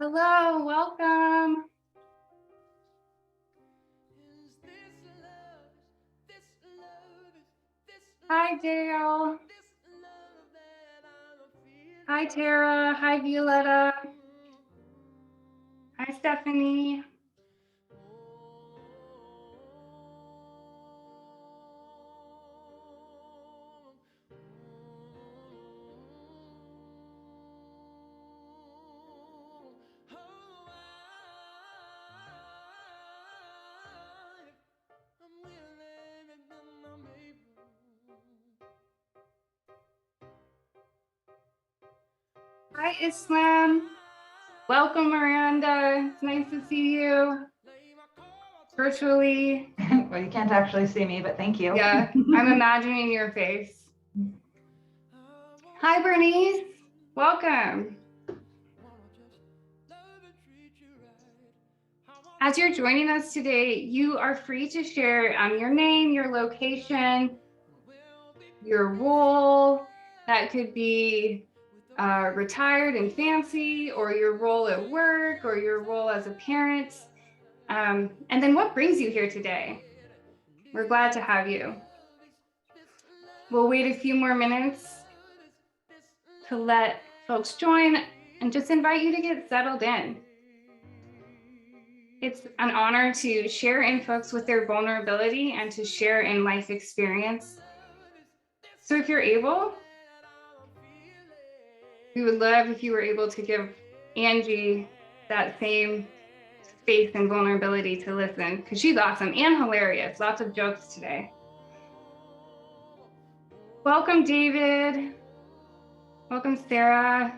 Hello, welcome. Hi, Dale. Hi, Tara. Hi, Violetta. Hi, Stephanie. Hi, Islam. Welcome, Miranda. It's nice to see you virtually. Well, you can't actually see me, but thank you. Yeah, I'm imagining your face. Hi, Bernice. Welcome. As you're joining us today, you are free to share your name, your location, your role. That could be retired and fancy, or your role at work, or your role as a parent. And then what brings you here today? We're glad to have you. We'll wait a few more minutes to let folks join and just invite you to get settled in. It's an honor to share in folks with their vulnerability and to share in life experience. So if you're able, we would love if you were able to give Angie that same space and vulnerability to listen, because she's awesome and hilarious. Lots of jokes today. Welcome, David. Welcome, Sarah.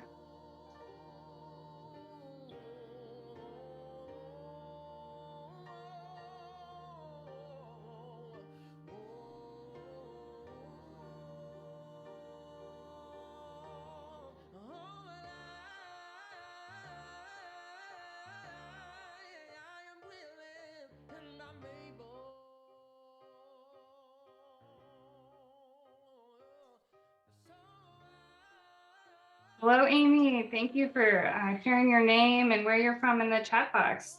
Hello, Amy. Thank you for sharing your name and where you're from in the chat box.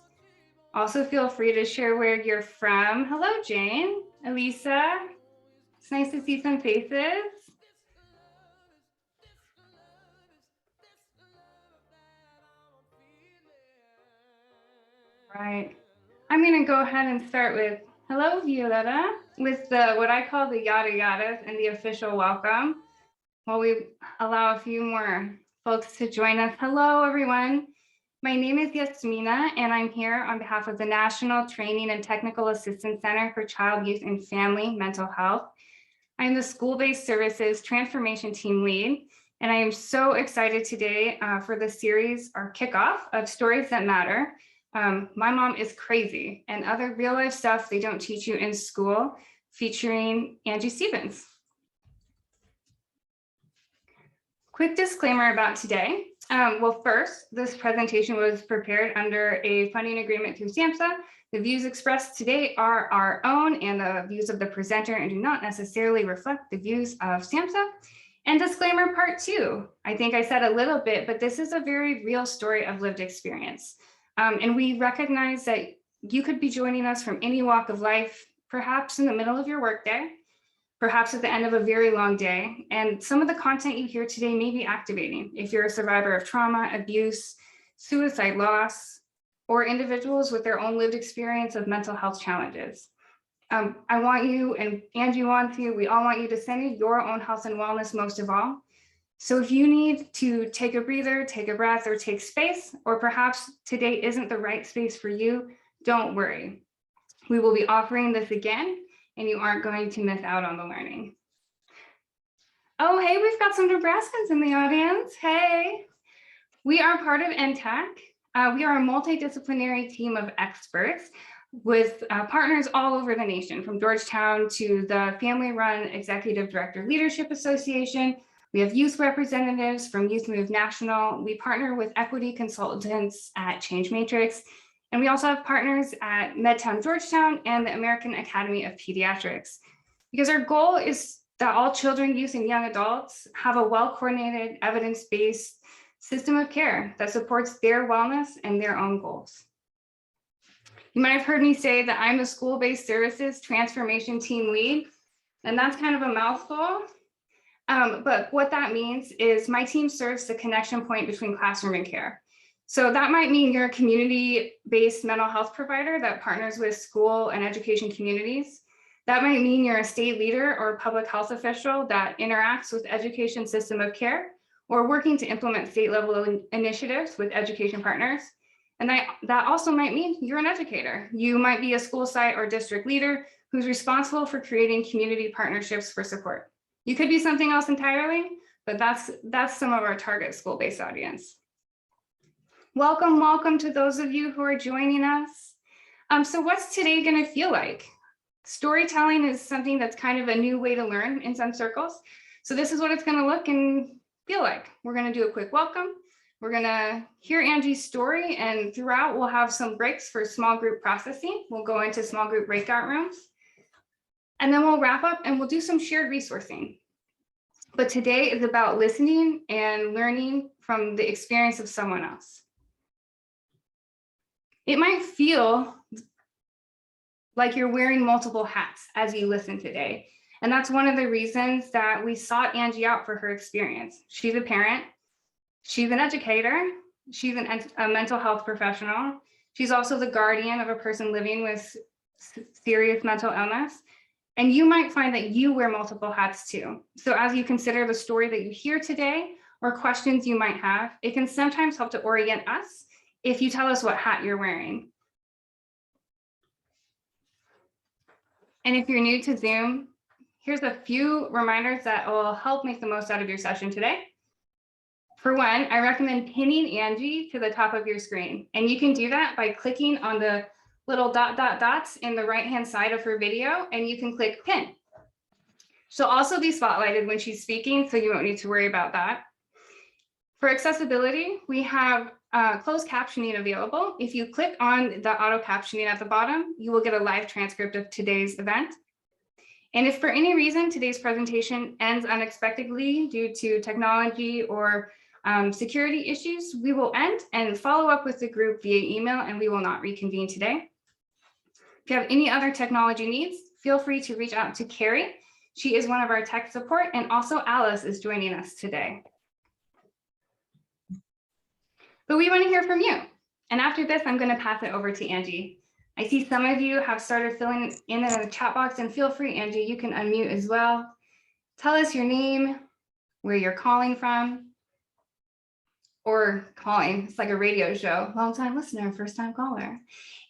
Also, feel free to share where you're from. Hello, Jane, Elisa. It's nice to see some faces. Right. I'm going to go ahead and start with hello, Violetta, with what I call the yada yadas and the official welcome. While we allow a few more folks to join us. Hello, everyone. My name is Yasmina, and I'm here on behalf of the National Training and Technical Assistance Center for Child, Youth, and Family Mental Health. I'm the School-Based Services Transformation Team Lead, and I am so excited today for the series, our kickoff of Stories That Matter. My Mom is Crazy, and other real-life stuff they don't teach you in school, featuring Angie Stevens. Quick disclaimer about today. Well, first, this presentation was prepared under a funding agreement through SAMHSA. The views expressed today are our own and the views of the presenter and do not necessarily reflect the views of SAMHSA. And disclaimer part 2, I think I said a little bit, but this is a very real story of lived experience. And we recognize that you could be joining us from any walk of life, perhaps in the middle of your workday, perhaps at the end of a very long day. And some of the content you hear today may be activating if you're a survivor of trauma, abuse, suicide, loss, or individuals with their own lived experience of mental health challenges. I want you, and Angie wants you, we all want you to center your own health and wellness most of all. So if you need to take a breather, take a breath, or take space, or perhaps today isn't the right space for you, don't worry. We will be offering this again, and you aren't going to miss out on the learning. Oh, hey, we've got some Nebraskans in the audience. Hey, we are part of NTAC. We are a multidisciplinary team of experts with partners all over the nation, from Georgetown to the family-run Executive Director Leadership Association. We have youth representatives from Youth Move National. We partner with equity consultants at Change Matrix. And we also have partners at MedTown Georgetown and the American Academy of Pediatrics, because our goal is that all children, youth, and young adults have a well-coordinated, evidence-based system of care that supports their wellness and their own goals. You might have heard me say that I'm the school-based services transformation team lead, and that's kind of a mouthful. But what that means is my team serves the connection point between classroom and care. So that might mean you're a community-based mental health provider that partners with school and education communities. That might mean you're a state leader or public health official that interacts with education system of care or working to implement state level initiatives with education partners. And that also might mean you're an educator. You might be a school site or district leader who's responsible for creating community partnerships for support. You could be something else entirely, but that's some of our target school-based audience. Welcome to those of you who are joining us. So what's today going to feel like? Storytelling is something that's kind of a new way to learn in some circles. So this is what it's going to look and feel like. We're going to do a quick welcome. We're going to hear Angie's story, and throughout we'll have some breaks for small group processing. We'll go into small group breakout rooms, and then we'll wrap up and we'll do some shared resourcing. But today is about listening and learning from the experience of someone else. It might feel like you're wearing multiple hats as you listen today. And that's one of the reasons that we sought Angie out for her experience. She's a parent, she's an educator, she's a mental health professional. She's also the guardian of a person living with serious mental illness. And you might find that you wear multiple hats too. So as you consider the story that you hear today or questions you might have, it can sometimes help to orient us if you tell us what hat you're wearing. And if you're new to Zoom, here's a few reminders that will help make the most out of your session today. For one, I recommend pinning Angie to the top of your screen. And you can do that by clicking on the little dots in the right-hand side of her video, and you can click pin. She'll also be spotlighted when she's speaking, so you won't need to worry about that. For accessibility, we have closed captioning available. If you click on the auto captioning at the bottom, you will get a live transcript of today's event. And if for any reason today's presentation ends unexpectedly due to technology or security issues, we will end and follow up with the group via email, and we will not reconvene today. If you have any other technology needs, feel free to reach out to Carrie. She is one of our tech support, and also Alice is joining us today. But we want to hear from you. And after this, I'm going to pass it over to Angie. I see some of you have started filling in the chat box, and feel free, Angie, you can unmute as well. Tell us your name, where you're calling from, or calling, it's like a radio show, long time listener, first time caller.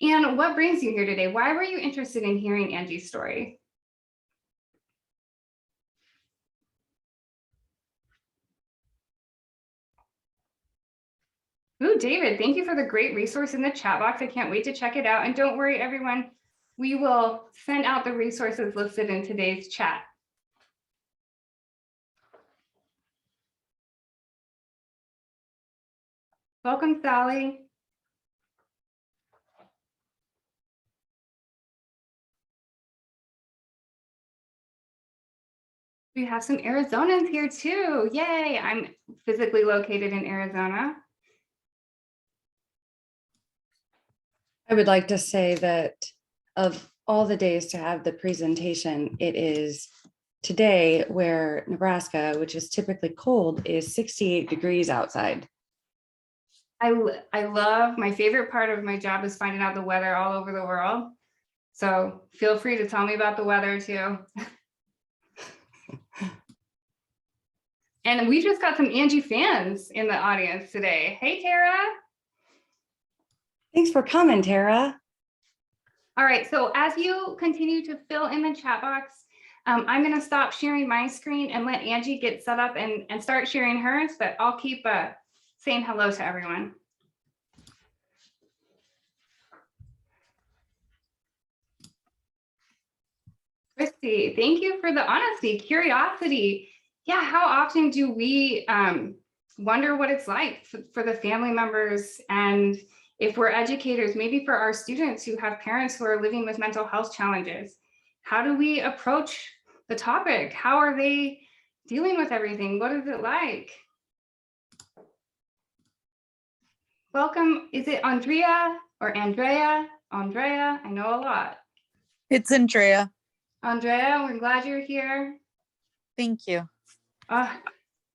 And what brings you here today? Why were you interested in hearing Angie's story? Ooh, David, thank you for the great resource in the chat box. I can't wait to check it out. And don't worry, everyone, we will send out the resources listed in today's chat. Welcome, Sally. We have some Arizonans here too. Yay, I'm physically located in Arizona. I would like to say that of all the days to have the presentation, it is today where Nebraska, which is typically cold, is 68 degrees outside. I love, my favorite part of my job is finding out the weather all over the world. So feel free to tell me about the weather too. And we just got some Angie fans in the audience today. Hey, Tara. Thanks for coming, Tara. All right, so as you continue to fill in the chat box, I'm going to stop sharing my screen and let Angie get set up and start sharing hers, but I'll keep saying hello to everyone. Christy, thank you for the honesty, curiosity. Yeah, how often do we wonder what it's like for the family members, and if we're educators, maybe for our students who have parents who are living with mental health challenges? How do we approach the topic? How are they dealing with everything? What is it like? Welcome. Is it Andrea or Andrea? Andrea, I know a lot. It's Andrea. Andrea, we're glad you're here. Thank you.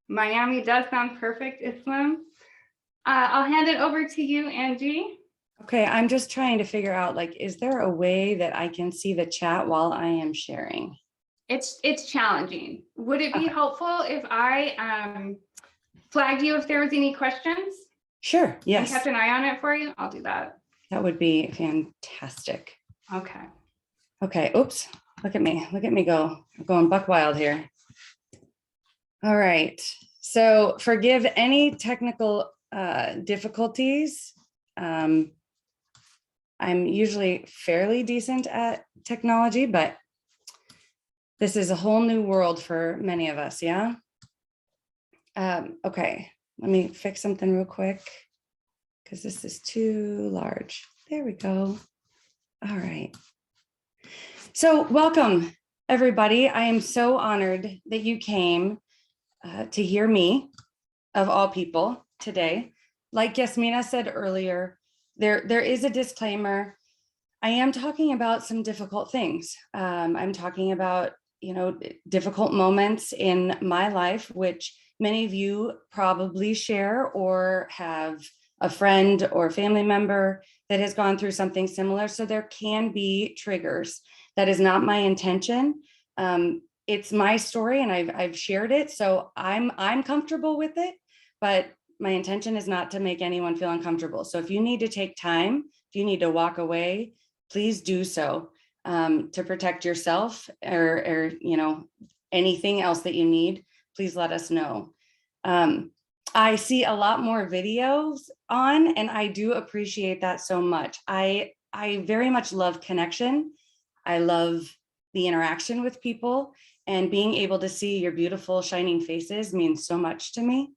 Miami does sound perfect, Islam. I'll hand it over to you, Angie. Okay, I'm just trying to figure out, like, is there a way that I can see the chat while I am sharing? It's challenging. Would it be Okay. helpful if I flagged you if there was any questions? Sure, And yes, kept an eye on it for you? I'll do that. that would be fantastic. Okay. Okay, oops, look at me go. I'm going buck wild here. All right, so forgive any technical difficulties. I'm usually fairly decent at technology, but this is a whole new world for many of us, yeah? Okay, let me fix something real quick because this is too large. There we go. All right. So welcome, everybody. I am so honored that you came to hear me, of all people, today. Like Yasmina said earlier, there is a disclaimer. I am talking about some difficult things. I'm talking about, difficult moments in my life, which many of you probably share or have a friend or family member that has gone through something similar. So there can be triggers. That is not my intention. It's my story and I've shared it. So I'm comfortable with it, but my intention is not to make anyone feel uncomfortable. So if you need to take time, if you need to walk away, please do so, to protect yourself or anything else that you need, please let us know. I see a lot more videos on, and I do appreciate that so much. I very much love connection. I love the interaction with people, and being able to see your beautiful shining faces means so much to me.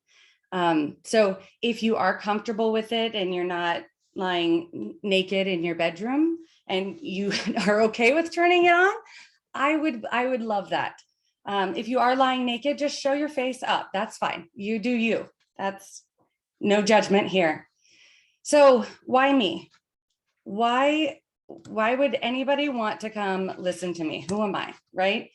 So if you are comfortable with it and you're not lying naked in your bedroom and you are okay with turning it on, I would love that. If you are lying naked, just show your face up. That's fine. You do you. That's no judgment here. So why me? Why would anybody want to come listen to me? Who am I, right?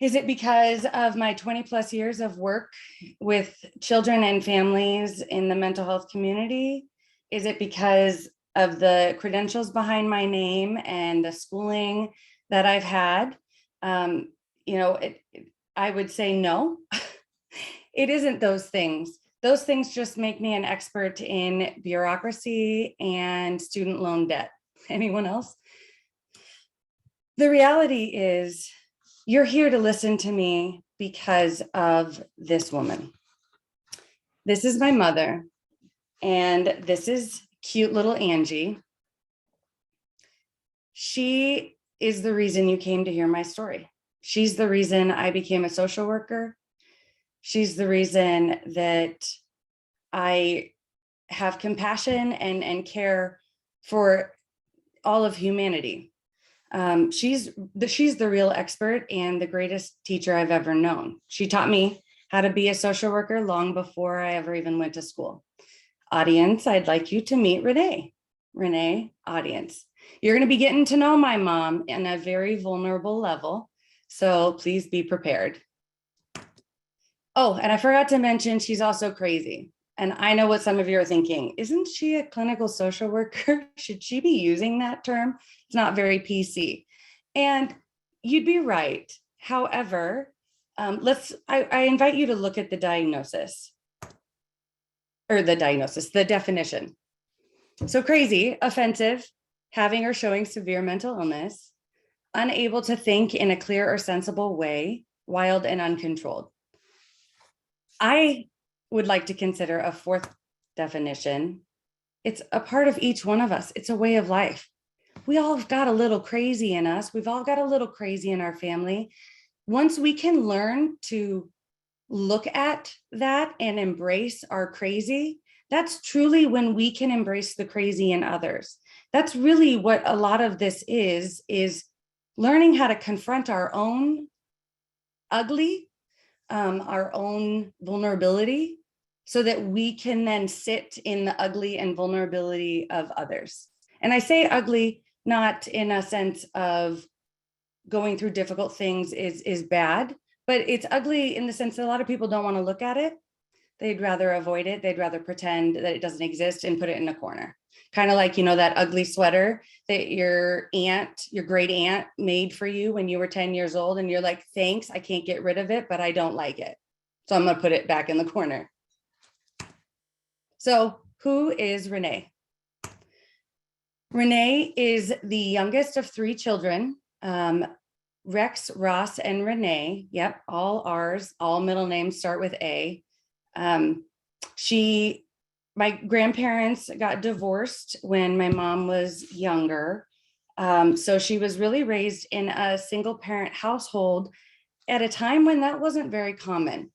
Is it because of my 20 plus years of work with children and families in the mental health community? Is it because of the credentials behind my name and the schooling that I've had? I would say no. It isn't those things. Those things just make me an expert in bureaucracy and student loan debt. Anyone else? The reality is, you're here to listen to me because of this woman. This is my mother, and this is cute little Angie. She is the reason you came to hear my story. She's the reason I became a social worker. She's the reason that I have compassion and care for all of humanity. She's the real expert and the greatest teacher I've ever known. She taught me how to be a social worker long before I ever even went to school. Audience, I'd like you to meet Renee. Renee, audience. You're going to be getting to know my mom in a very vulnerable level, so please be prepared. Oh, and I forgot to mention, she's also crazy. And I know what some of you are thinking. Isn't she a clinical social worker? Should she be using that term? It's not very PC. And you'd be right. However, I invite you to look at the diagnosis. Or the definition. So crazy, offensive, having or showing severe mental illness, unable to think in a clear or sensible way, wild and uncontrolled. I would like to consider a fourth definition. It's a part of each one of us. It's a way of life. We all have got a little crazy in us. We've all got a little crazy in our family. Once we can learn to look at that and embrace our crazy, that's truly when we can embrace the crazy in others. That's really what a lot of this is learning how to confront our own ugly, our own vulnerability, so that we can then sit in the ugly and vulnerability of others. And I say ugly, not in a sense of going through difficult things is bad, but it's ugly in the sense that a lot of people don't want to look at it. They'd rather avoid it. They'd rather pretend that it doesn't exist and put it in a corner. Kind of like, that ugly sweater that your great aunt made for you when you were 10 years old. And you're like, thanks, I can't get rid of it, but I don't like it. So I'm going to put it back in the corner. So who is Renee? Renee is the youngest of 3 children. Rex, Ross, and Renee. Yep, all ours. All middle names start with A. My grandparents got divorced when my mom was younger. So she was really raised in a single parent household at a time when that wasn't very common.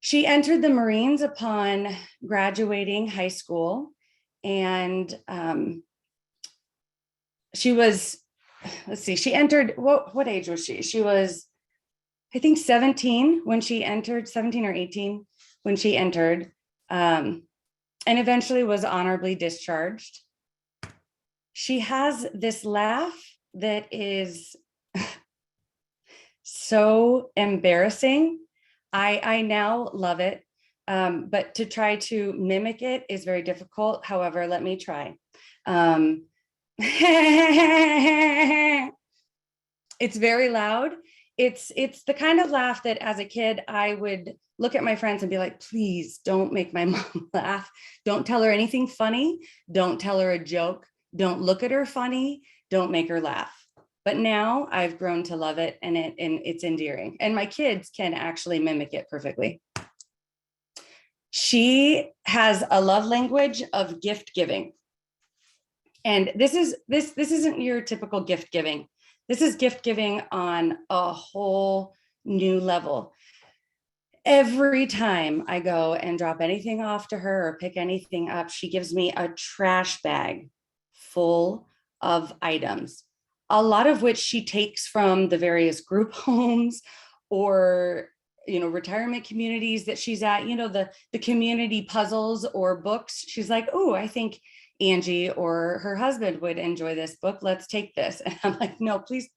She entered the Marines upon graduating high school, and she was, she entered, what age was she? She was, I think 17 when she entered, 17 or 18 when she entered, and eventually was honorably discharged. She has this laugh that is so embarrassing. I now love it, but to try to mimic it is very difficult. However, let me try. It's very loud. It's the kind of laugh that as a kid, I would look at my friends and be like, please don't make my mom laugh. Don't tell her anything funny. Don't tell her a joke. Don't look at her funny. Don't make her laugh. But now I've grown to love it, and it's endearing. And my kids can actually mimic it perfectly. She has a love language of gift giving. And this isn't your typical gift giving. This is gift giving on a whole new level. Every time I go and drop anything off to her or pick anything up, she gives me a trash bag full of items, a lot of which she takes from the various group homes or retirement communities that she's at, the community puzzles or books. She's like, oh, I think Angie or her husband would enjoy this book. Let's take this. And I'm like, no, please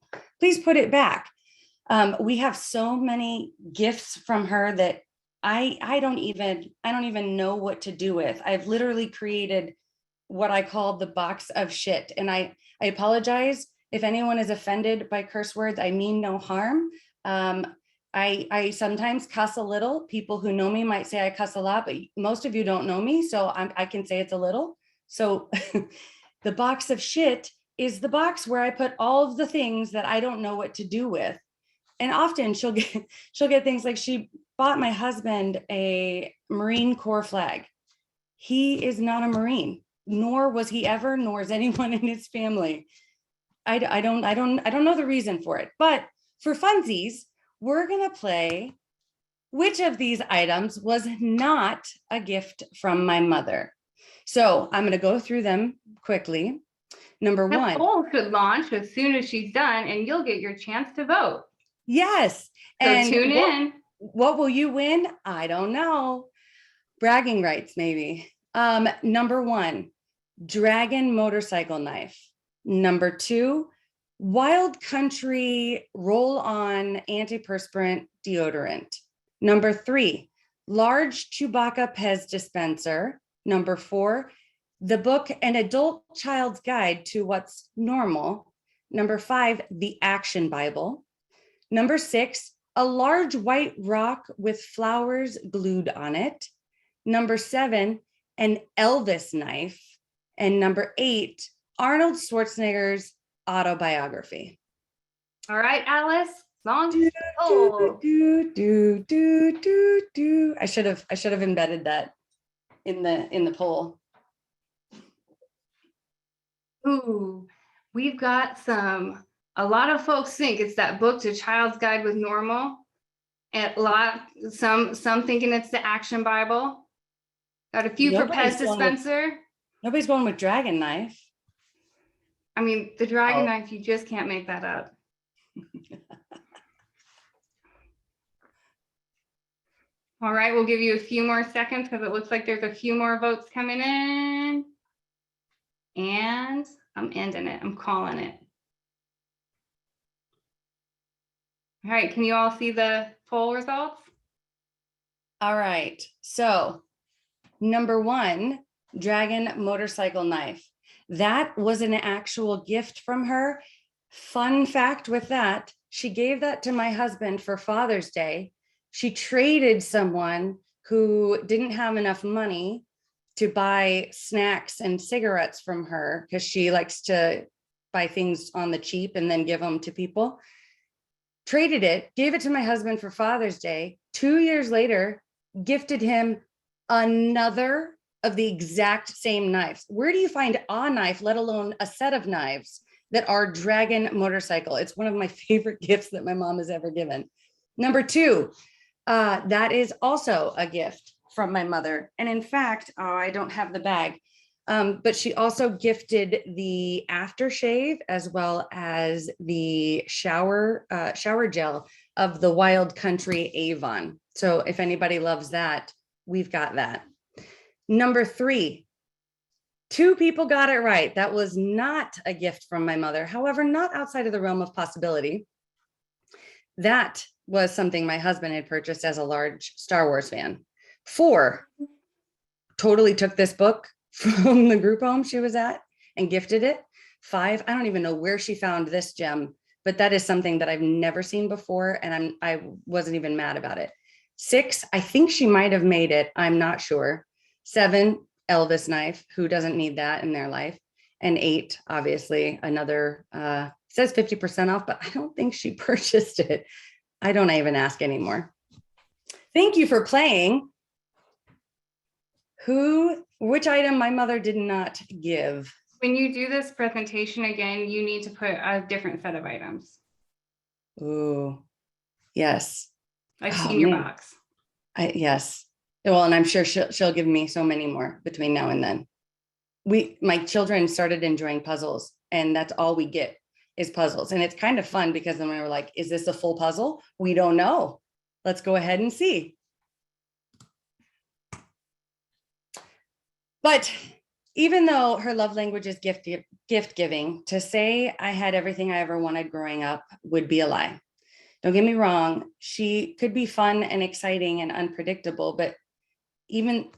put it back. We have so many gifts from her that I don't even know what to do with. I've literally created what I call the box of shit. And I apologize if anyone is offended by curse words. I mean no harm. I sometimes cuss a little. People who know me might say I cuss a lot, but most of you don't know me, so I can say it's a little. So the box of shit is the box where I put all of the things that I don't know what to do with. And often she'll get things like, she bought my husband a Marine Corps flag. He is not a Marine, nor was he ever, nor is anyone in his family. I don't know the reason for it, but for funsies, we're gonna play which of these items was not a gift from my mother. So I'm gonna go through them quickly. Number The one. poll should launch as soon as she's done, and you'll get your chance to vote. Yes. So And tune in. What will you win? I don't know. Bragging rights, maybe. Number one, Dragon motorcycle knife. Number two, Wild Country roll-on antiperspirant deodorant. Number three, large Chewbacca Pez dispenser. Number four, the book An Adult Child's Guide to What's Normal. Number five, the Action Bible. Number six, a large white rock with flowers glued on it. Number seven, an Elvis knife. And number eight, Arnold Schwarzenegger's autobiography. All right, Alice. Long poll. I should have embedded that in the poll. Ooh, we've got a lot of folks think it's that book, The Child's Guide with Normal. And some thinking it's the Action Bible. Got a few for Pez dispenser. Nobody's going with Dragon knife. I mean, the Dragon knife, you just can't make that up. All right, we'll give you a few more seconds because it looks like there's a few more votes coming in. And I'm ending it. I'm calling it. All right, can you all see the poll results? All right, so number one, Dragon motorcycle knife. That was an actual gift from her. Fun fact with that, she gave that to my husband for Father's Day. She traded someone who didn't have enough money to buy snacks and cigarettes from her because she likes to buy things on the cheap and then give them to people. Traded it, gave it to my husband for Father's Day. 2 years later, gifted him another of the exact same knives. Where do you find a knife, let alone a set of knives that are Dragon motorcycle? It's one of my favorite gifts that my mom has ever given. Number two, that is also a gift from my mother. And in fact, I don't have the bag, but she also gifted the aftershave as well as the shower gel of the Wild Country Avon. So if anybody loves that, we've got that. Number three, 2 people got it right. That was not a gift from my mother. However, not outside of the realm of possibility. That was something my husband had purchased as a large Star Wars fan. 4, totally took this book from the group home she was at and gifted it. 5, I don't even know where she found this gem, but that is something that I've never seen before, and I wasn't even mad about it. 6, I think she might have made it. I'm not sure. 7, Elvis knife. Who doesn't need that in their life? And 8, obviously, another, says 50% off, but I don't think she purchased it. I don't even ask anymore. Thank you for playing. Which item my mother did not give? When you do this presentation again, you need to put a different set of items, Ooh, yes. like Oh, senior man. box. Yes. Well, and I'm sure she'll give me so many more between now and then. My children started enjoying puzzles, and that's all we get is puzzles. And it's kind of fun because then we were like, is this a full puzzle? We don't know. Let's go ahead and see. But even though her love language is gift giving, to say I had everything I ever wanted growing up would be a lie. Don't get me wrong. She could be fun and exciting and unpredictable, but even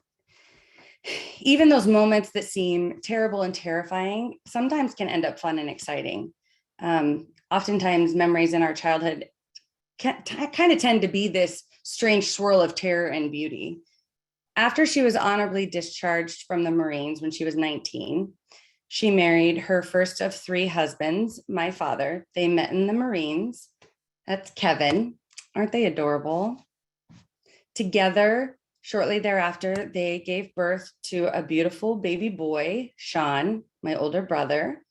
those moments that seem terrible and terrifying sometimes can end up fun and exciting. Oftentimes memories in our childhood kind of tend to be this strange swirl of terror and beauty. After she was honorably discharged from the Marines when she was 19, she married her first of 3 husbands, my father. They met in the Marines. That's Kevin. Aren't they adorable? Together, shortly thereafter, they gave birth to a beautiful baby boy, Sean, my older brother.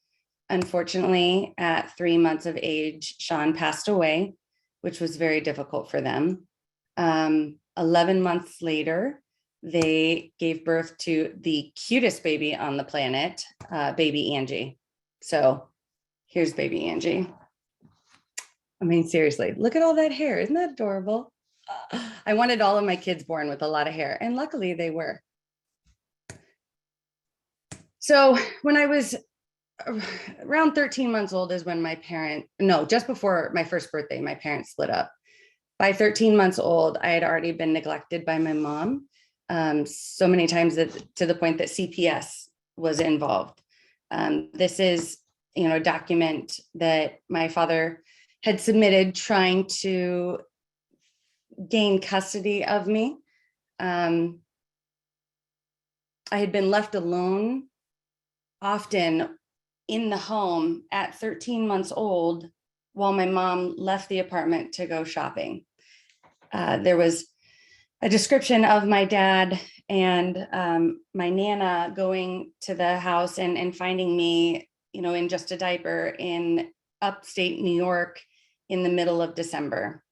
Unfortunately, at 3 months of age, Sean passed away, which was very difficult for them. 11 months later, they gave birth to the cutest baby on the planet, baby Angie. So here's baby Angie. I mean, seriously, look at all that hair. Isn't that adorable? I wanted all of my kids born with a lot of hair, and luckily they were. So when I was around 13 months old is when just before my first birthday, my parents split up. By 13 months old, I had already been neglected by my mom. So many times to the point that CPS was involved. This is, a document that my father had submitted trying to gain custody of me. I had been left alone often in the home at 13 months old while my mom left the apartment to go shopping. There was a description of my dad and my Nana going to the house and finding me, in just a diaper in upstate New York in the middle of December.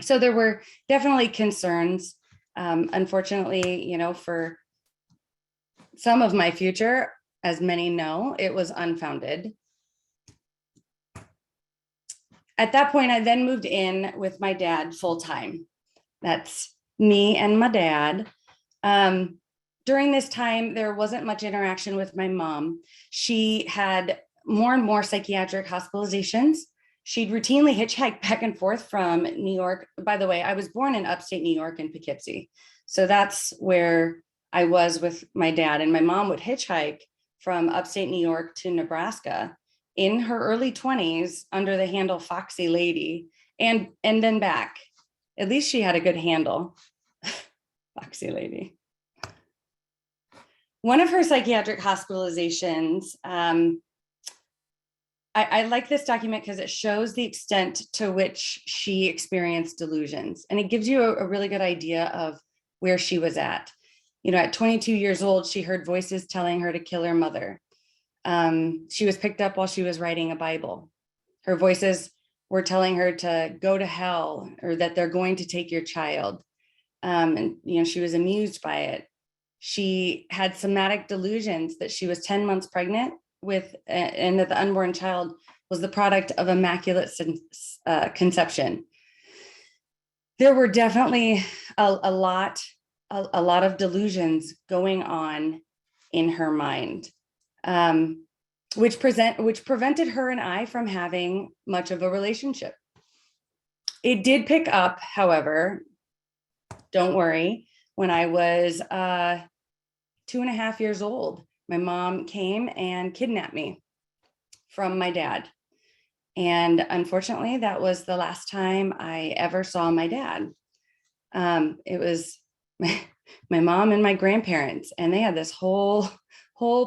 So there were definitely concerns. Unfortunately, for some of my future, as many know, it was unfounded. At that point, I then moved in with my dad full time. That's me and my dad. During this time, there wasn't much interaction with my mom. She had more and more psychiatric hospitalizations. She'd routinely hitchhike back and forth from New York. By the way, I was born in upstate New York in Poughkeepsie. So that's where I was with my dad. And my mom would hitchhike from upstate New York to Nebraska in her early 20s under the handle Foxy Lady, and then back. At least she had a good handle. Foxy Lady. One of her psychiatric hospitalizations, I like this document because it shows the extent to which she experienced delusions. And it gives you a really good idea of where she was at. You know, at 22 years old, she heard voices telling her to kill her mother. She was picked up while she was writing a Bible. Her voices were telling her to go to hell, or that they're going to take your child. And, you know, she was amused by it. She had somatic delusions that she was 10 months pregnant with, and that the unborn child was the product of immaculate conception. There were definitely a lot of delusions going on in her mind, which prevented her and I from having much of a relationship. It did pick up, however, don't worry, when I was 2.5 years old. My mom came and kidnapped me from my dad. And unfortunately, that was the last time I ever saw my dad. It was my mom and my grandparents, and they had this whole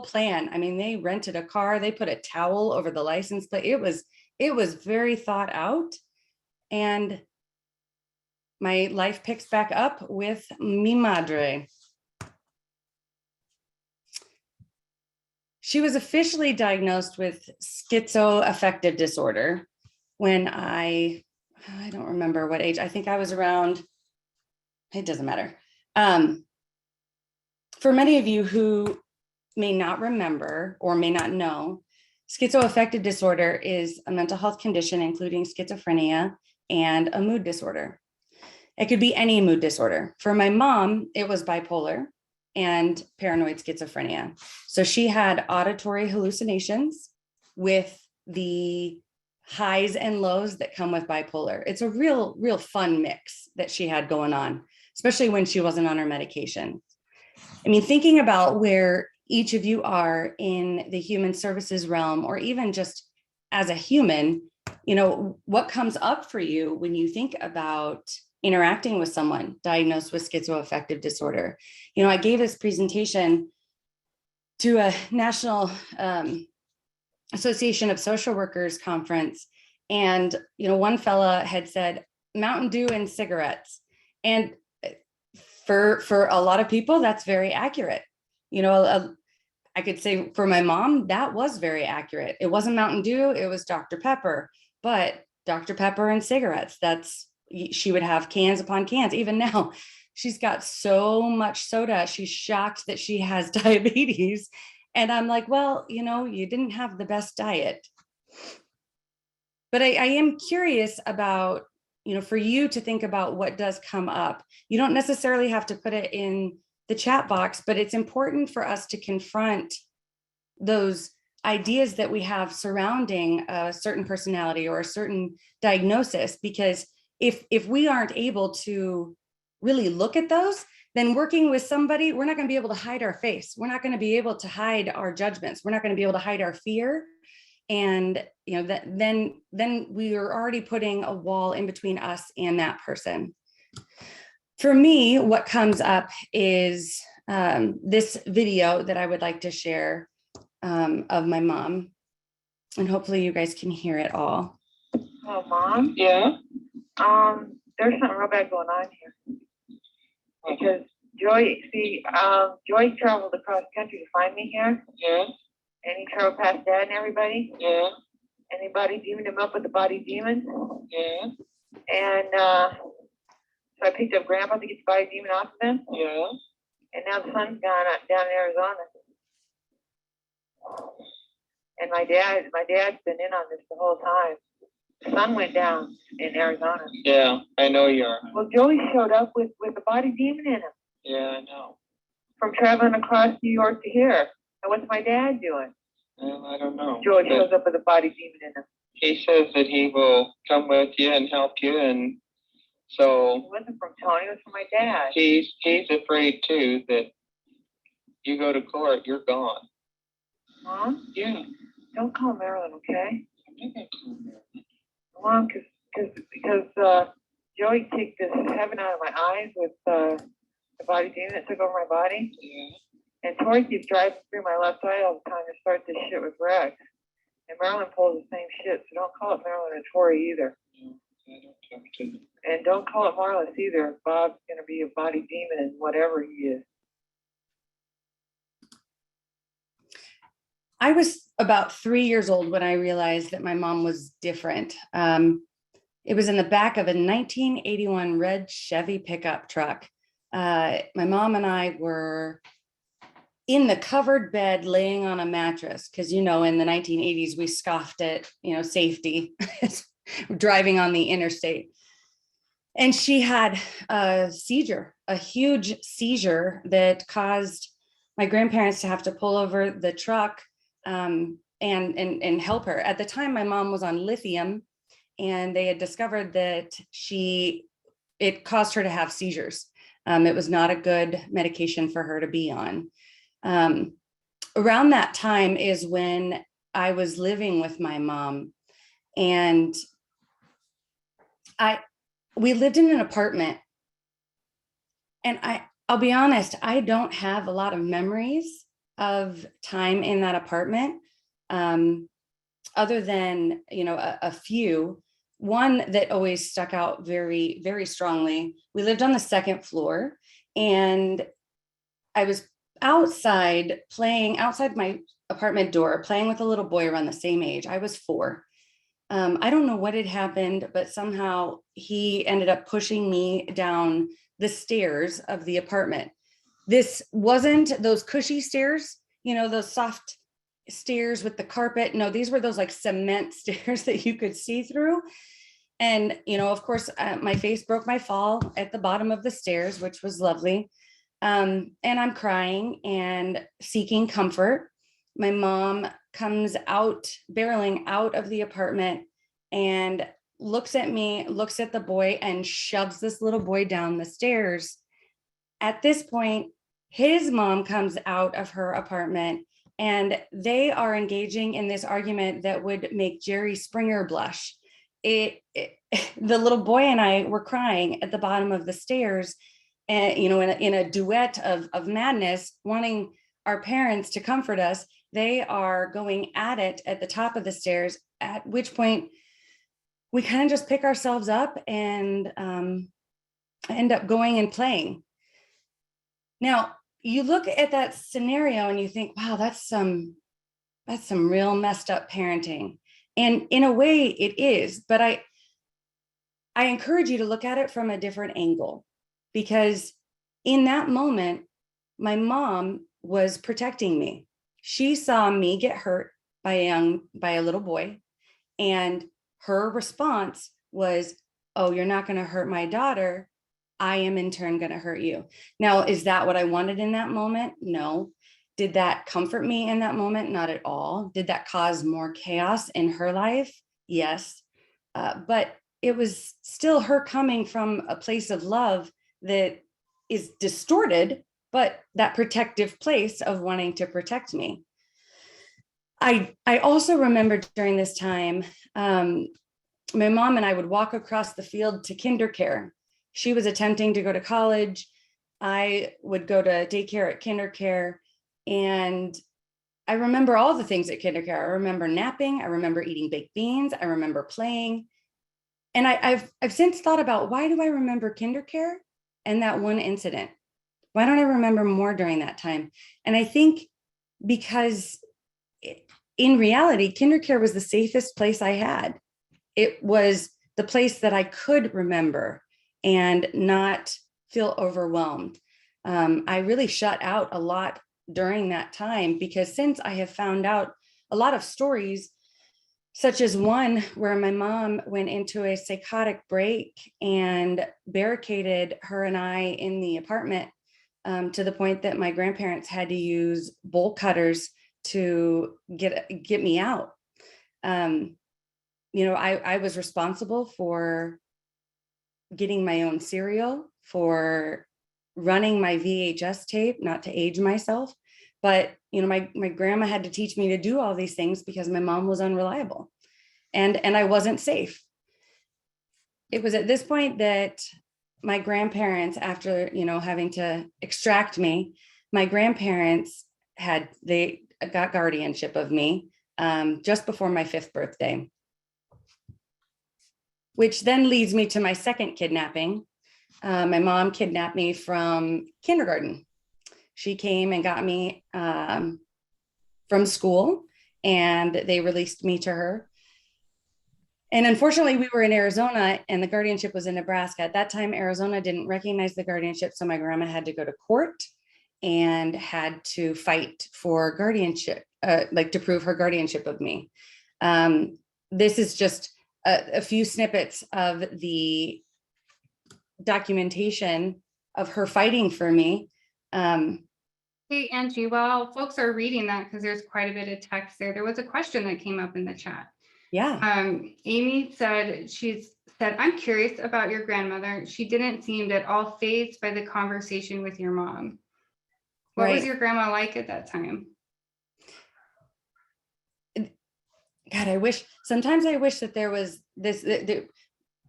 plan. I mean, they rented a car, they put a towel over the license plate. It was very thought out. And my life picks back up with mi madre. She was officially diagnosed with schizoaffective disorder when I don't remember what age. I think I was around, it doesn't matter. For many of you who may not remember or may not know, schizoaffective disorder is a mental health condition, including schizophrenia and a mood disorder. It could be any mood disorder. For my mom, it was bipolar and paranoid schizophrenia. So she had auditory hallucinations with the highs and lows that come with bipolar. It's a real fun mix that she had going on, especially when she wasn't on her medication. I mean, thinking about where each of you are in the human services realm, or even just as a human, you know, what comes up for you when you think about interacting with someone diagnosed with schizoaffective disorder. You know, I gave this presentation to a National Association of Social Workers conference. And, you know, one fella had said, Mountain Dew and cigarettes. And for a lot of people, that's very accurate. You know, I could say for my mom, that was very accurate. It wasn't Mountain Dew, it was Dr. Pepper, but Dr. Pepper and cigarettes, she would have cans upon cans. Even now, she's got so much soda. She's shocked that she has diabetes. And I'm like, well, you know, you didn't have the best diet. But I am curious about, you know, for you to think about what does come up. You don't necessarily have to put it in the chat box, but it's important for us to confront those ideas that we have surrounding a certain personality or a certain diagnosis, because if we aren't able to really look at those, then working with somebody, we're not going to be able to hide our face. We're not going to be able to hide our judgments. We're not going to be able to hide our fear. And, you know, then we are already putting a wall in between us and that person. For me, what comes up is this video that I would like to share of my mom. And hopefully you guys can hear it all. Oh, Mom? Yeah? There's something real bad going on here. Because Joy traveled across country to find me here. Yeah. And he traveled past Dad and everybody. Yeah. And they body demoned him up with the body demon. Yeah. And so I picked up Grandpa to get the body demon off of him. Yeah. And now the son's gone down in Arizona. And my dad's been in on this the whole time. The sun went down in Arizona. Yeah, I know you are. Well, Joey showed up with a body demon in him Yeah, I know. from traveling across New York to here. And what's my dad doing? Well, I don't know. Joey But shows up with a body demon in him. he says that he will come with you and help you, and It so wasn't from Tony, it was from my dad. he's afraid too that you go to court, you're gone. Huh? Yeah. Don't call Marilyn, okay? I'm not gonna come here. Come on, because Joey kicked this heaven out of my eyes with the body demon that took over my body. Yeah. And Tori keeps driving through my left eye all the time to start this shit with Rex. And Marilyn pulls the same shit, so don't call it Marilyn and Tori either. No, I don't talk to them. And don't call it Marlis either. Bob's gonna be a body demon and whatever he is. I was about 3 years old when I realized that my mom was different. It was in the back of a 1981 red Chevy pickup truck. My mom and I were in the covered bed laying on a mattress because, in the 1980s, we scoffed at, safety, driving on the interstate. And she had a seizure, a huge seizure that caused my grandparents to have to pull over the truck and help her. At the time, my mom was on lithium, and they had discovered that it caused her to have seizures. It was not a good medication for her to be on. Around that time is when I was living with my mom, and we lived in an apartment, and I'll be honest, I don't have a lot of memories of time in that apartment, other than, a few. One that always stuck out very, very strongly. We lived on the second floor, and I was playing outside my apartment door, playing with a little boy around the same age. I was 4. I don't know what had happened, but somehow he ended up pushing me down the stairs of the apartment. This wasn't those cushy stairs, those soft stairs with the carpet. No, these were those like cement stairs that you could see through. And, of course, my face broke my fall at the bottom of the stairs, which was lovely. And I'm crying and seeking comfort. My mom comes out, barreling out of the apartment, and looks at me, looks at the boy, and shoves this little boy down the stairs. At this point, his mom comes out of her apartment, and they are engaging in this argument that would make Jerry Springer blush. The little boy and I were crying at the bottom of the stairs, and in a duet of madness, wanting our parents to comfort us. They are going at it at the top of the stairs, at which point we kind of just pick ourselves up and end up going and playing. Now, you look at that scenario and you think, wow, that's some real messed up parenting. And in a way it is, but I encourage you to look at it from a different angle, because in that moment, my mom was protecting me. She saw me get hurt by a little boy, and her response was, oh, you're not going to hurt my daughter. I am in turn going to hurt you. Now, is that what I wanted in that moment? No. Did that comfort me in that moment? Not at all. Did that cause more chaos in her life? Yes. But it was still her coming from a place of love that is distorted, but that protective place of wanting to protect me. I also remember during this time, my mom and I would walk across the field to KinderCare. She was attempting to go to college. I would go to daycare at KinderCare. And I remember all the things at KinderCare. I remember napping. I remember eating baked beans. I remember playing. And I've since thought about, why do I remember KinderCare and that one incident? Why don't I remember more during that time? And I think because in reality, KinderCare was the safest place I had. It was the place that I could remember and not feel overwhelmed. I really shut out a lot during that time, because since I have found out a lot of stories such as one where my mom went into a psychotic break and barricaded her and I in the apartment, to the point that my grandparents had to use bolt cutters to get me out. I was responsible for getting my own cereal, for running my VHS tape, not to age myself. But, my grandma had to teach me to do all these things because my mom was unreliable and I wasn't safe. It was at this point that my grandparents, after, having to extract me, my grandparents they got guardianship of me just before my 5th birthday. Which then leads me to my second kidnapping. My mom kidnapped me from kindergarten. She came and got me from school and they released me to her. And unfortunately, we were in Arizona and the guardianship was in Nebraska. At that time, Arizona didn't recognize the guardianship. So my grandma had to go to court and had to fight for guardianship, to prove her guardianship of me. This is just a few snippets of the documentation of her fighting for me. Hey, Angie, while folks are reading that, because there's quite a bit of text there was a question that came up in the chat. Yeah. Amy said, I'm curious about your grandmother. She didn't seem at all fazed by the conversation with your mom. What was Right. your grandma like at that time? God, sometimes I wish that there was the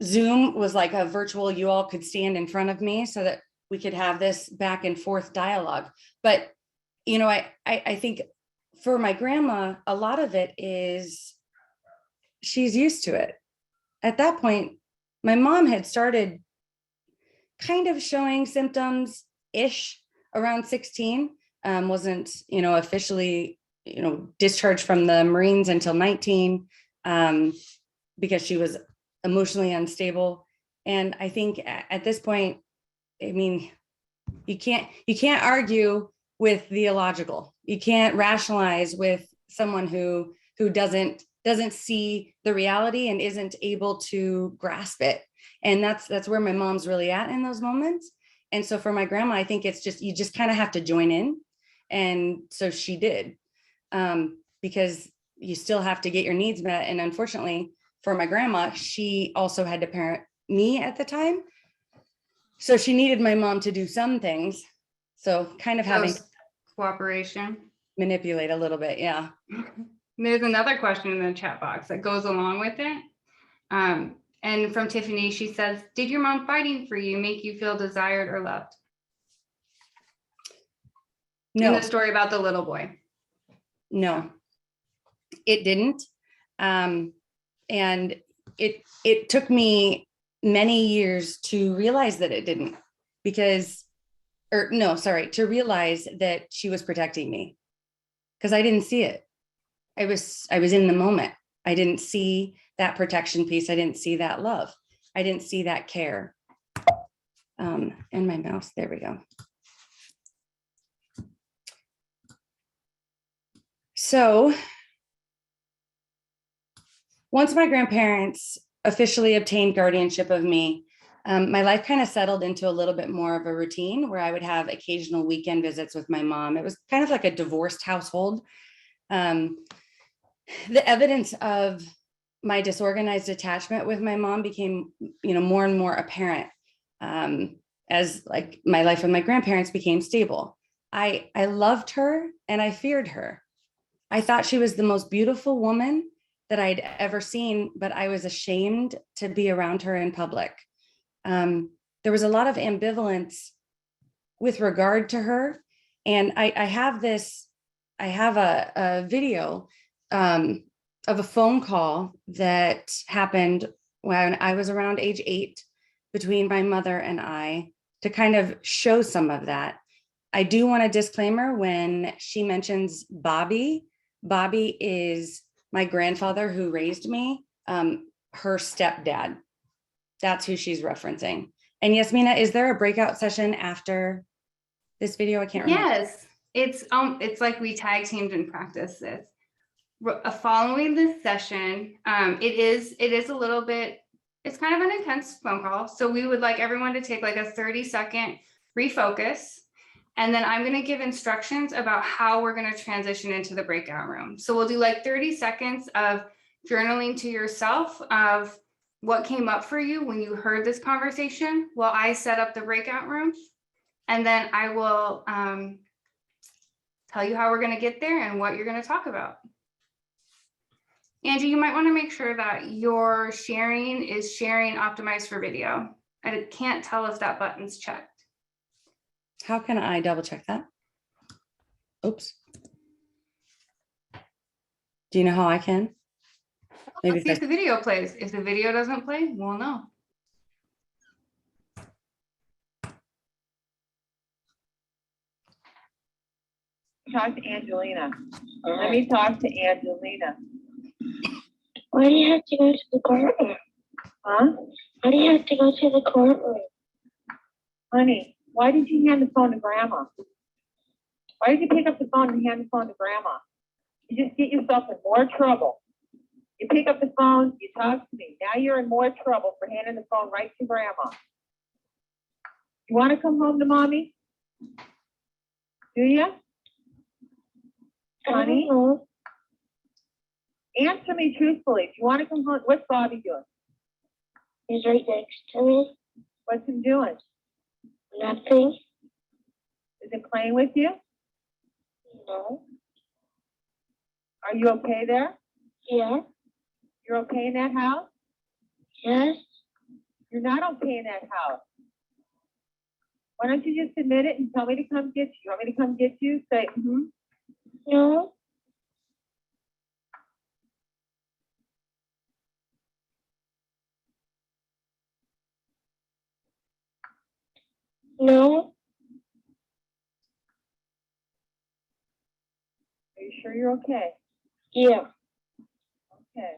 Zoom was like a virtual, you all could stand in front of me so that we could have this back and forth dialogue. But, I think for my grandma, a lot of it is she's used to it. At that point, my mom had started kind of showing symptoms-ish around 16, wasn't, officially, discharged from the Marines until 19, because she was emotionally unstable. And I think at this point, you can't argue with the illogical. You can't rationalize with someone who doesn't see the reality and isn't able to grasp it. And that's where my mom's really at in those moments. And so for my grandma, I think it's just, you just kind of have to join in. And so she did, because you still have to get your needs met. And unfortunately for my grandma, she also had to parent me at the time. So she needed my mom to do some things. So kind of having to Cooperation. manipulate a little bit. Yeah. There's another question in the chat box that goes along with it. And from Tiffany, she says, did your mom fighting for you make you feel desired or loved? In No, the story about the little boy. no, it didn't. And it took me many years to realize that it didn't, to realize that she was protecting me, because I didn't see it. I was in the moment. I didn't see that protection piece. I didn't see that love. I didn't see that care. And my mouse, there we go. So once my grandparents officially obtained guardianship of me, my life kind of settled into a little bit more of a routine where I would have occasional weekend visits with my mom. It was kind of like a divorced household. The evidence of my disorganized attachment with my mom became, more and more apparent as like my life with my grandparents became stable. I loved her and I feared her. I thought she was the most beautiful woman that I'd ever seen, but I was ashamed to be around her in public. There was a lot of ambivalence with regard to her. And I have a video of a phone call that happened when I was around age 8 between my mother and I to kind of show some of that. I do want a disclaimer when she mentions Bobby. Bobby is my grandfather who raised me, her stepdad. That's who she's referencing. And Yasmina, is there a breakout session after this video? I can't remember. Yes, it's like we tag teamed and practiced this. following this session, it is a little bit, it's kind of an intense phone call. So we would like everyone to take like a 30-second refocus. And then I'm going to give instructions about how we're going to transition into the breakout room. So we'll do like 30 seconds of journaling to yourself of what came up for you when you heard this conversation while I set up the breakout room. And then I will tell you how we're going to get there and what you're going to talk about. Angie, you might want to make sure that your sharing is sharing optimized for video. I can't tell if that button's checked. How can I double check that? Oops. Do you know how I can? Maybe Let's see if if the video plays. If the video doesn't play, we'll know. Talk to Angelina. Let me talk to Angelina. Why do you have to go to the courtroom? Huh? Why do you have to go to the courtroom? Honey, why did you hand the phone to Grandma? Why did you pick up the phone and hand the phone to Grandma? You just get yourself in more trouble. You pick up the phone, you talk to me. Now you're in more trouble for handing the phone right to Grandma. You want to come home to Mommy? Do you? I Honey? don't know. Answer me truthfully. Do you want to come home? What's Bobby doing? He's right next to me. What's he doing? Nothing. Is he playing with you? No. Are you okay there? Yeah. You're okay in that house? Yes. You're not okay in that house. Why don't you just admit it and tell me to come get you? You want me to come get you? Say, No. No. Are you sure you're okay? Yeah. Okay.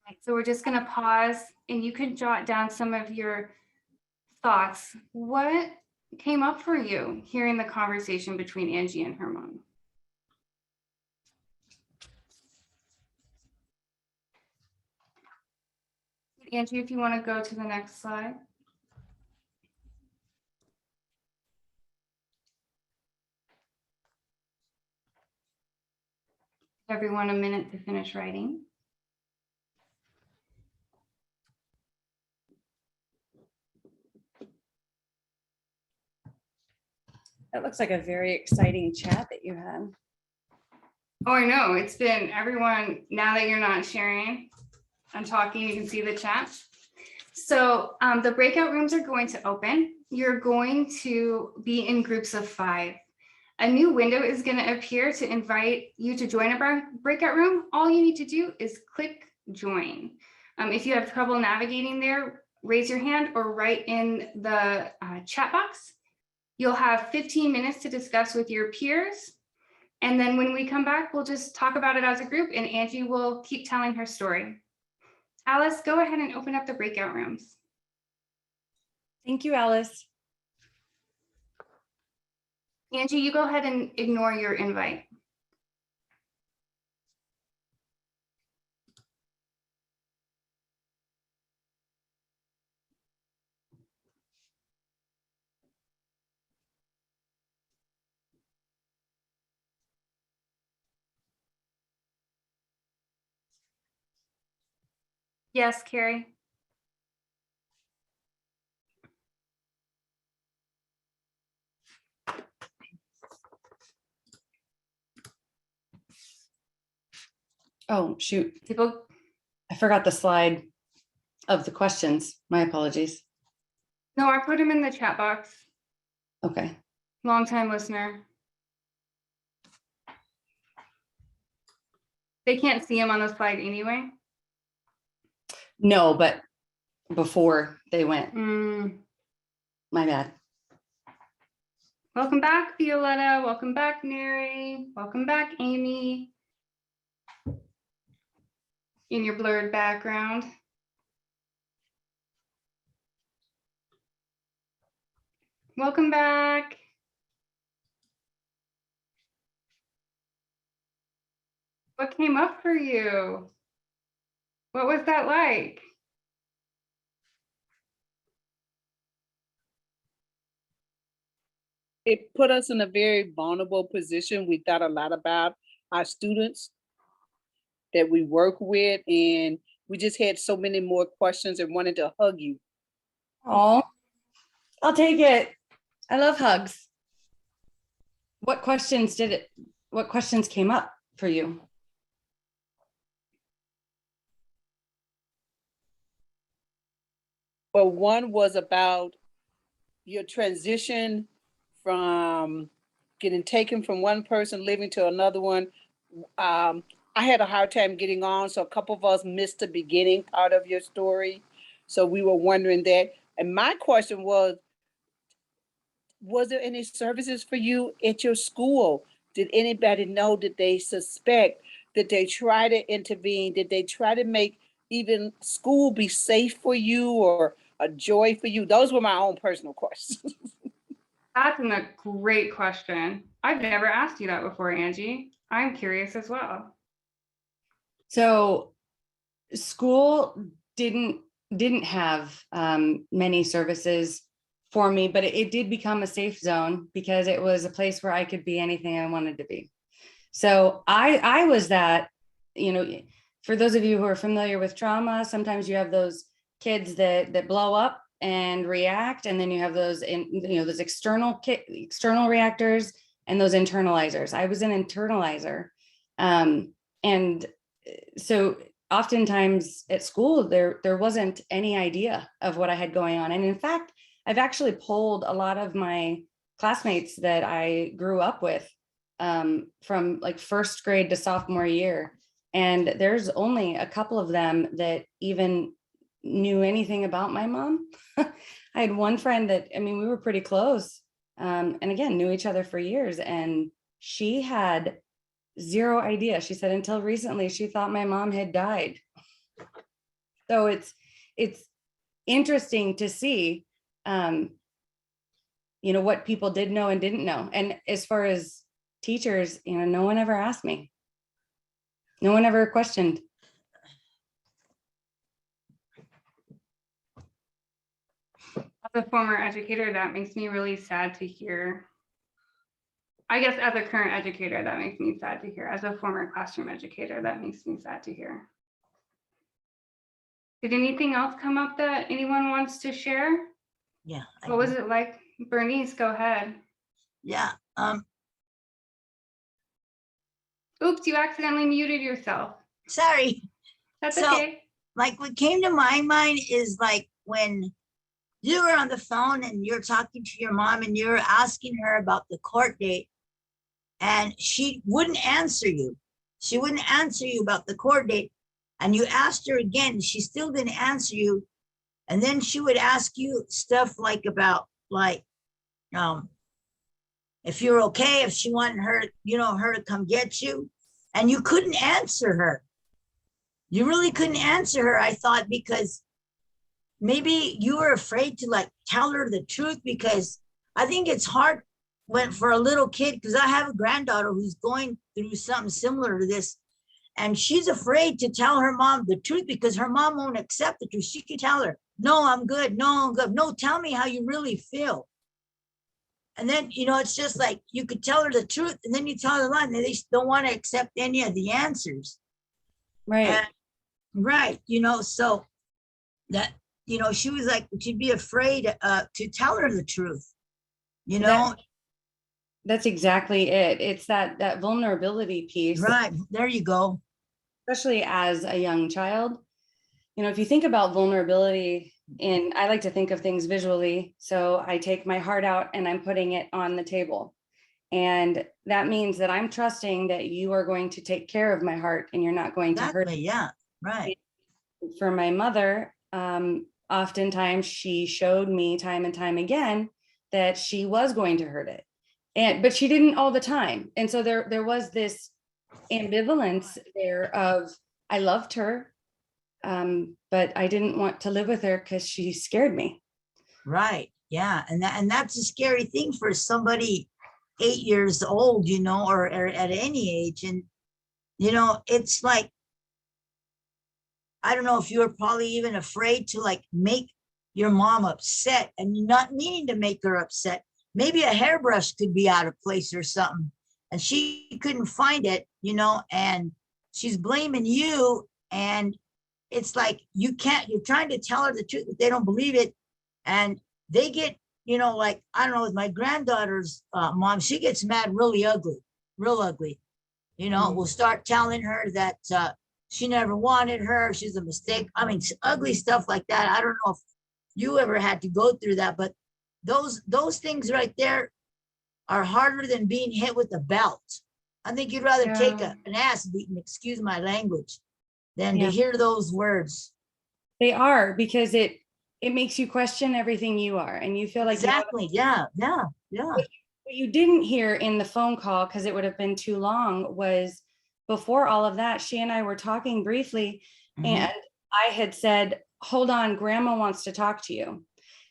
Right, so we're just going to pause and you can jot down some of your thoughts. What came up for you hearing the conversation between Angie and her mom? Angie, if you want to go to the next slide. Give everyone a minute to finish writing. That looks like a very exciting chat that you had. Oh, I know. It's been everyone, now that you're not sharing and talking, you can see the chat. So the breakout rooms are going to open. You're going to be in groups of 5. A new window is going to appear to invite you to join a breakout room. All you need to do is click join. If you have trouble navigating there, raise your hand or write in the chat box. You'll have 15 minutes to discuss with your peers. And then when we come back, we'll just talk about it as a group and Angie will keep telling her story. Alice, go ahead and open up the breakout rooms. Thank you, Alice. Angie, you go ahead and ignore your invite. Yes, Carrie. Oh, shoot. People, I forgot the slide of the questions. My apologies. no, I put them in the chat box. Okay. Longtime listener. They can't see them on the slide anyway. No, but before they went, my bad. Welcome back, Violetta. Welcome back, Mary. Welcome back, Amy. In your blurred background. Welcome back. What came up for you? What was that like? It put us in a very vulnerable position. We thought a lot about our students that we work with, and we just had so many more questions and wanted to hug you. Oh, I'll take it. I love hugs. What questions came up for you? Well, one was about your transition from getting taken from one person, living to another one. I had a hard time getting on, so a couple of us missed the beginning part of your story. So we were wondering that. And my question was there any services for you at your school? Did anybody know? Did they suspect? Did they try to intervene? Did they try to make even school be safe for you or a joy for you? Those were my own personal questions. That's a great question. I've never asked you that before, Angie. I'm curious as well. So school didn't have many services for me, but it did become a safe zone because it was a place where I could be anything I wanted to be. So I was that, for those of you who are familiar with trauma, sometimes you have those kids that blow up and react, and then you have those those external reactors and those internalizers. I was an internalizer, and so oftentimes at school there wasn't any idea of what I had going on. And in fact, I've actually polled a lot of my classmates that I grew up with from like first grade to sophomore year, and there's only a couple of them that even knew anything about my mom. I had one friend that, we were pretty close, and again, knew each other for years, and she had zero idea. She said until recently she thought my mom had died. So it's interesting to see what people did know and didn't know. And as far as teachers, no one ever asked me. No one ever questioned. As a former educator, that makes me really sad to hear. I guess as a current educator, that makes me sad to hear. As a former classroom educator, that makes me sad to hear. Did anything else come up that anyone wants to share? Yeah. What was it like? Bernice, go ahead. Yeah. Oops, you accidentally muted yourself. Sorry. That's So- okay. Like what came to my mind is like when you were on the phone and you're talking to your mom and you're asking her about the court date and she wouldn't answer you. She wouldn't answer you about the court date. And you asked her again, she still didn't answer you. And then she would ask you stuff like about if you're okay, if she wanted her, her to come get you. And you couldn't answer her. You really couldn't answer her, I thought, because maybe you were afraid to tell her the truth, because I think it's hard for a little kid, because I have a granddaughter who's going through something similar to this. And she's afraid to tell her mom the truth because her mom won't accept the truth. She can tell her, no, I'm good. No, I'm good. No, tell me how you really feel. And then, it's just like you could tell her the truth and then you tell her the lie and they don't want to accept any of the answers. Right. And, right. So that, she was like, she'd be afraid to tell her the truth, That's exactly it. It's that vulnerability piece. Right. There you go. Especially as a young child. If you think about vulnerability, and I like to think of things visually. So I take my heart out and I'm putting it on the table. And that means that I'm trusting that you are going to take care of my heart and you're not going to hurt Exactly. Yeah. Right. For my mother, oftentimes she showed me time and time again that she was going to hurt it. But she didn't all the time. And so there was this ambivalence there of, I loved her, but I didn't want to live with her because she scared me. Right. Yeah. And that's a scary thing for somebody 8 years old, or at any age. And You know, it's like, I don't know if you were probably even afraid to like make your mom upset, and you're not meaning to make her upset. Maybe a hairbrush could be out of place or something, and she couldn't find it, you know, and she's blaming you. And it's like, you can't, you're trying to tell her the truth, but they don't believe it. And they get, you know, like, I don't know, with my granddaughter's mom, she gets mad really ugly, real ugly. You know, we'll start telling her that she never wanted her, she's a mistake. I mean, ugly stuff like that. I don't know if you ever had to go through that, but those things right there are harder than being hit with a belt. I think you'd rather take Yeah. an ass beating, excuse my language, than Yeah. to hear those words. They are, because it makes you question everything you are, and you feel like you have- Exactly, yeah. what you didn't hear in the phone call, because it would have been too long, was before all of that, she and I were talking briefly, Mhm. and I had said, hold on, grandma wants to talk to you.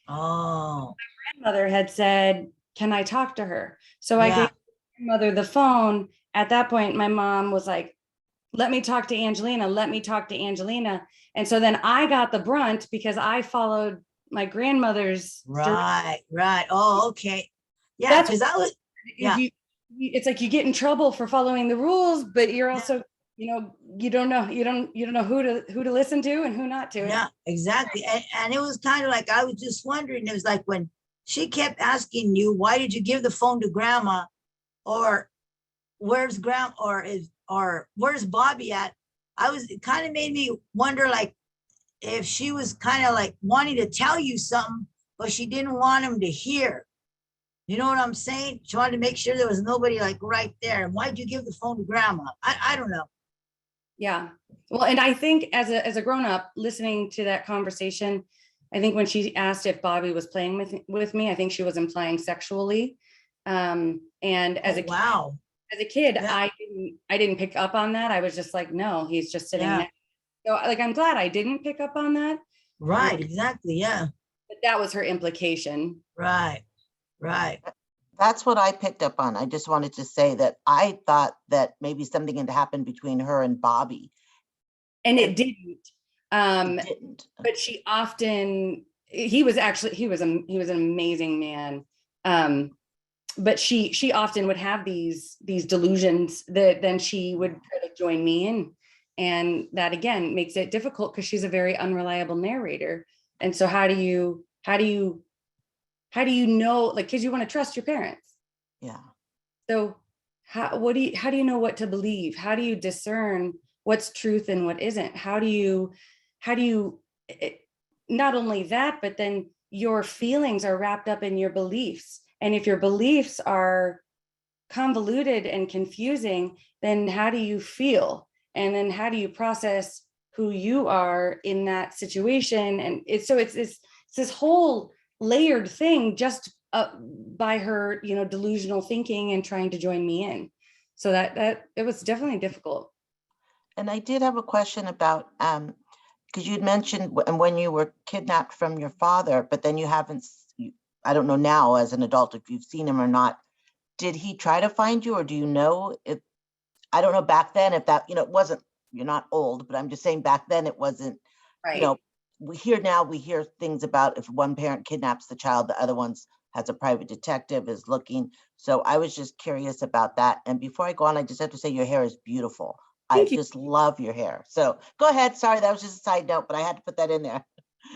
Oh, Grandmother had said, can I talk to her? So I yeah, gave grandmother the phone. At that point, my mom was like, let me talk to Angelina, let me talk to Angelina. And so then I got the brunt because I followed my grandmother's. right. Oh, okay. Yeah, That's because I was, yeah. It's like you get in trouble for following the rules, but you're also, you don't know who to listen to and who not to. Yeah, exactly. And it was kind of like, I was just wondering, it was like when she kept asking you, why did you give the phone to grandma? Or where's grandma, or where's Bobby at? It kind of made me wonder, like, if she was kind of like wanting to tell you something, but she didn't want him to hear. You know what I'm saying? She wanted to make sure there was nobody like right there. And why'd you give the phone to grandma? I don't know. Yeah. Well, and I think as a grown-up listening to that conversation, I think when she asked if Bobby was playing with me, I think she was implying sexually. And as Oh, wow. as a kid, Yeah. I didn't pick up on that. I was just like, no, he's just sitting Yeah. next. So like, I'm glad I didn't pick up on that, Right, exactly. Yeah. but that was her implication. Right. That's what I picked up on. I just wanted to say that I thought that maybe something had happened between her and Bobby. And it didn't. It didn't. But she often, he was an amazing man. But she often would have these delusions that then she would try to join me in. And that again makes it difficult because she's a very unreliable narrator. And so how do you know, like, because you want to trust your parents. Yeah. So how do you know what to believe? How do you discern what's truth and what isn't? How do you not only that, but then your feelings are wrapped up in your beliefs. And if your beliefs are convoluted and confusing, then how do you feel? And then how do you process who you are in that situation? And it's this whole layered thing just by her, delusional thinking and trying to join me in. So that it was definitely difficult. And I did have a question about, because you'd mentioned when you were kidnapped from your father, but then you haven't, I don't know now as an adult if you've seen him or not. Did he try to find you, or do you know if, I don't know back then if that, it wasn't, you're not old, but I'm just saying back then it wasn't, Right. we hear things about if one parent kidnaps the child, the other one's has a private detective is looking. So I was just curious about that. And before I go on, I just have to say your hair is beautiful. Thank you. Just love your hair. So go ahead. Sorry, that was just a side note, but I had to put that in there.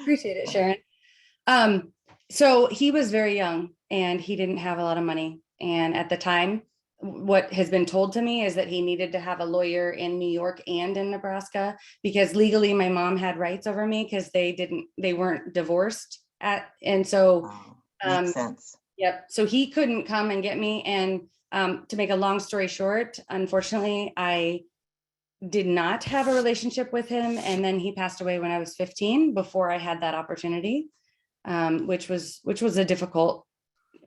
Appreciate it, Sharon. So he was very young and he didn't have a lot of money. And at the time, what has been told to me is that he needed to have a lawyer in New York and in Nebraska, because legally my mom had rights over me because they weren't divorced and so Makes sense. Yep. So he couldn't come and get me. And to make a long story short, unfortunately, I did not have a relationship with him. And then he passed away when I was 15 before I had that opportunity, which was a difficult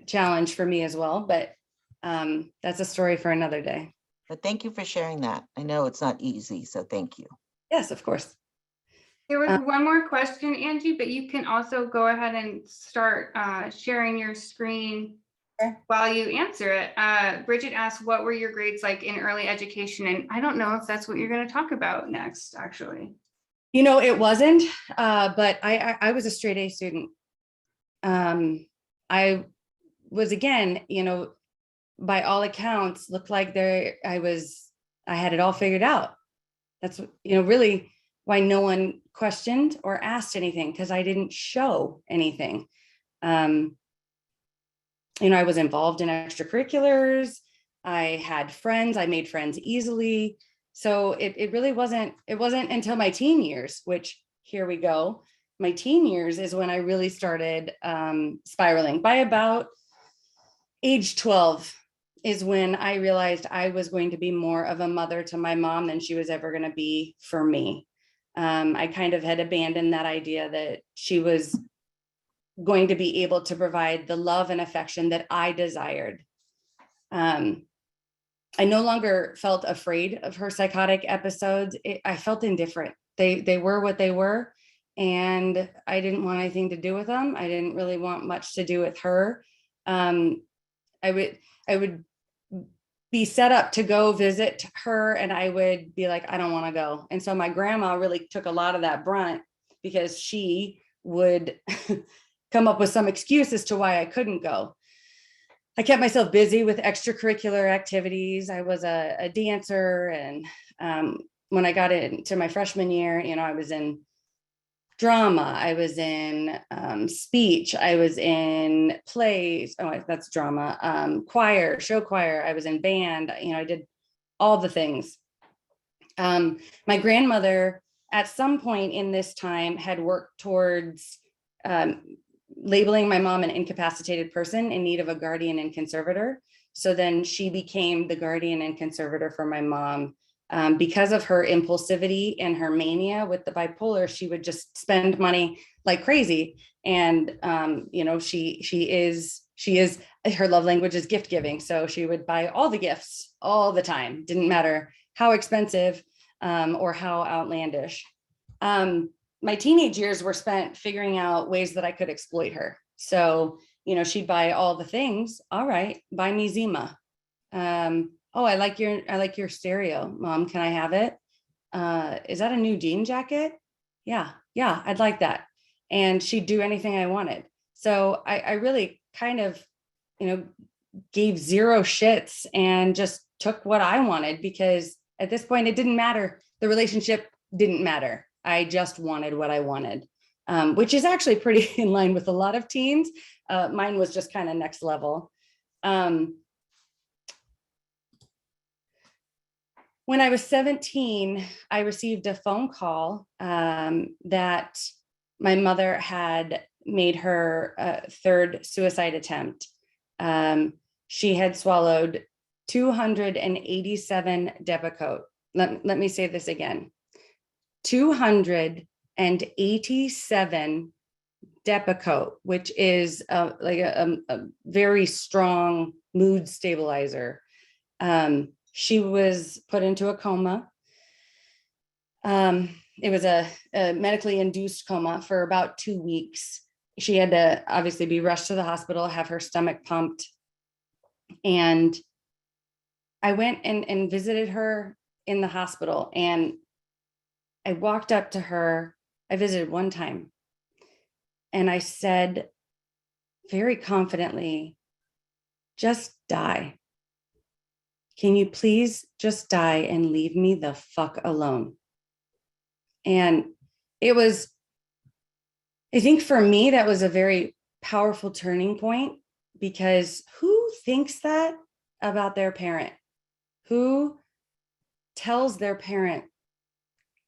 challenge for me as well. But that's a story for another day. But thank you for sharing that. I know it's not easy, so thank you. Yes, of course. There was one more question, Angie, but you can also go ahead and start sharing your screen while you answer it, Bridget asked, what were your grades like in early education? And I don't know if that's what you're going to talk about next, actually. You know, it wasn't, but I was a straight A student. I was, again, you know, by all accounts, looked like I had it all figured out. That's, you know, really why no one questioned or asked anything, because I didn't show anything. You know, I was involved in extracurriculars. I had friends. I made friends easily. So it really wasn't, it wasn't until my teen years, which here we go. My teen years is when I really started spiraling. By about age 12 is when I realized I was going to be more of a mother to my mom than she was ever going to be for me. I kind of had abandoned that idea that she was going to be able to provide the love and affection that I desired. I no longer felt afraid of her psychotic episodes. I felt indifferent. They were what they were, and I didn't want anything to do with them. I didn't really want much to do with her. I would be set up to go visit her, and I would be like, I don't want to go. And so my grandma really took a lot of that brunt, because she would come up with some excuse as to why I couldn't go. I kept myself busy with extracurricular activities. I was a dancer. And when I got into my freshman year, you know, I was in drama, I was in speech, I was in plays. Oh, that's drama, choir, show choir. I was in band. You know, I did all the things. My grandmother, at some point in this time, had worked towards labeling my mom an incapacitated person in need of a guardian and conservator. So then she became the guardian and conservator for my mom. Because of her impulsivity and her mania with the bipolar, she would just spend money like crazy. And you know, she is her love language is gift giving. So she would buy all the gifts all the time. Didn't matter how expensive or how outlandish. My teenage years were spent figuring out ways that I could exploit her. So, you know, she'd buy all the things. All right, buy me Zima. Oh, I like your stereo, Mom. Can I have it? Is that a new jean jacket? Yeah, I'd like that. And she'd do anything I wanted. So I really kind of, you know, gave zero shits and just took what I wanted, because at this point it didn't matter. The relationship didn't matter. I just wanted what I wanted, which is actually pretty in line with a lot of teens. Mine was just kind of next level. When I was 17, I received a phone call that my mother had made her third suicide attempt. She had swallowed 287 Depakote. Let me say this again. 287 Depakote, which is like a very strong mood stabilizer. She was put into a coma. It was a medically induced coma for about 2 weeks. She had to obviously be rushed to the hospital, have her stomach pumped. And I went and visited her in the hospital, and I walked up to her. I visited one time, and I said very confidently, just die. Can you please just die and leave me the fuck alone? And it was, I think for me, that was a very powerful turning point, because who thinks that about their parent? Who tells their parent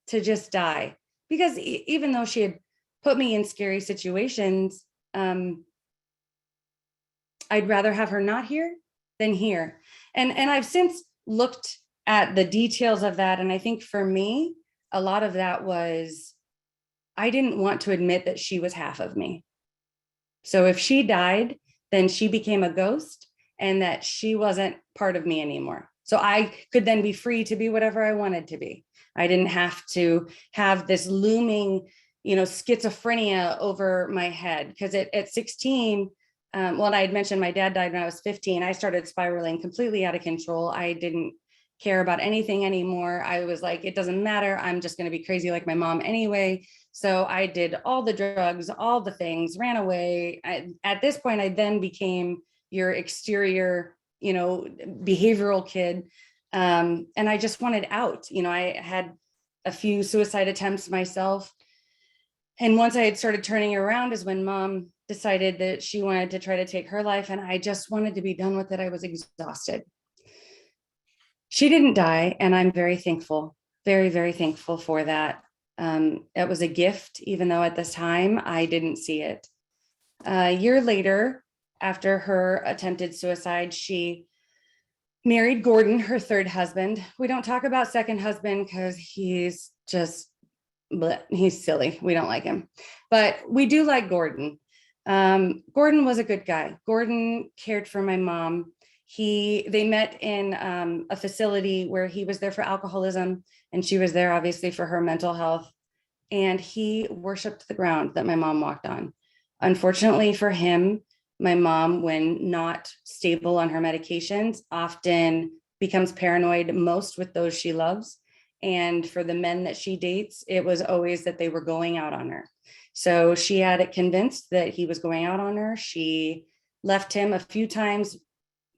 to just die? Because even though she had put me in scary situations, I'd rather have her not here than here. And I've since looked at the details of that. And I think for me, a lot of that was, I didn't want to admit that she was half of me. So if she died, then she became a ghost, and that she wasn't part of me anymore. So I could then be free to be whatever I wanted to be. I didn't have to have this looming, you know, schizophrenia over my head. Because at 16, well, and I had mentioned my dad died when I was 15. I started spiraling completely out of control. I didn't care about anything anymore. I was like, it doesn't matter. I'm just going to be crazy like my mom anyway. So I did all the drugs, all the things, ran away. At this point, I then became your exterior, behavioral kid. And I just wanted out. I had a few suicide attempts myself. And once I had started turning around is when mom decided that she wanted to try to take her life. And I just wanted to be done with it. I was exhausted. She didn't die. And I'm very thankful, very, very thankful for that. It was a gift, even though at this time I didn't see it. A year later, after her attempted suicide, she married Gordon, her third husband. We don't talk about second husband because he's just, he's silly. We don't like him, but we do like Gordon. Gordon was a good guy. Gordon cared for my mom. They met in a facility where he was there for alcoholism and she was there obviously for her mental health. And he worshiped the ground that my mom walked on. Unfortunately for him, my mom, when not stable on her medications, often becomes paranoid, most with those she loves. And for the men that she dates, it was always that they were going out on her. So she had it convinced that he was going out on her. She left him a few times.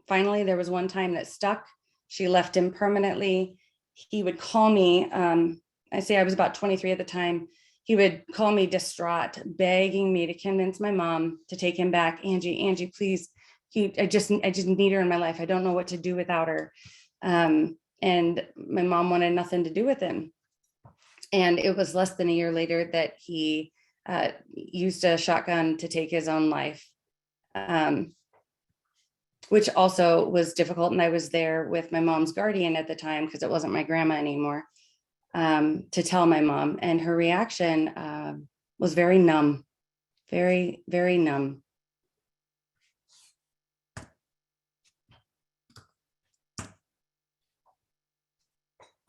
Finally, there was one time that stuck. She left him permanently. He would call me. I say I was about 23 at the time. He would call me distraught, begging me to convince my mom to take him back. Angie, please. I just need her in my life. I don't know what to do without her. And my mom wanted nothing to do with him. And it was less than a year later that he used a shotgun to take his own life, which also was difficult. And I was there with my mom's guardian at the time because it wasn't my grandma anymore, to tell my mom. And her reaction was very numb, very, very numb.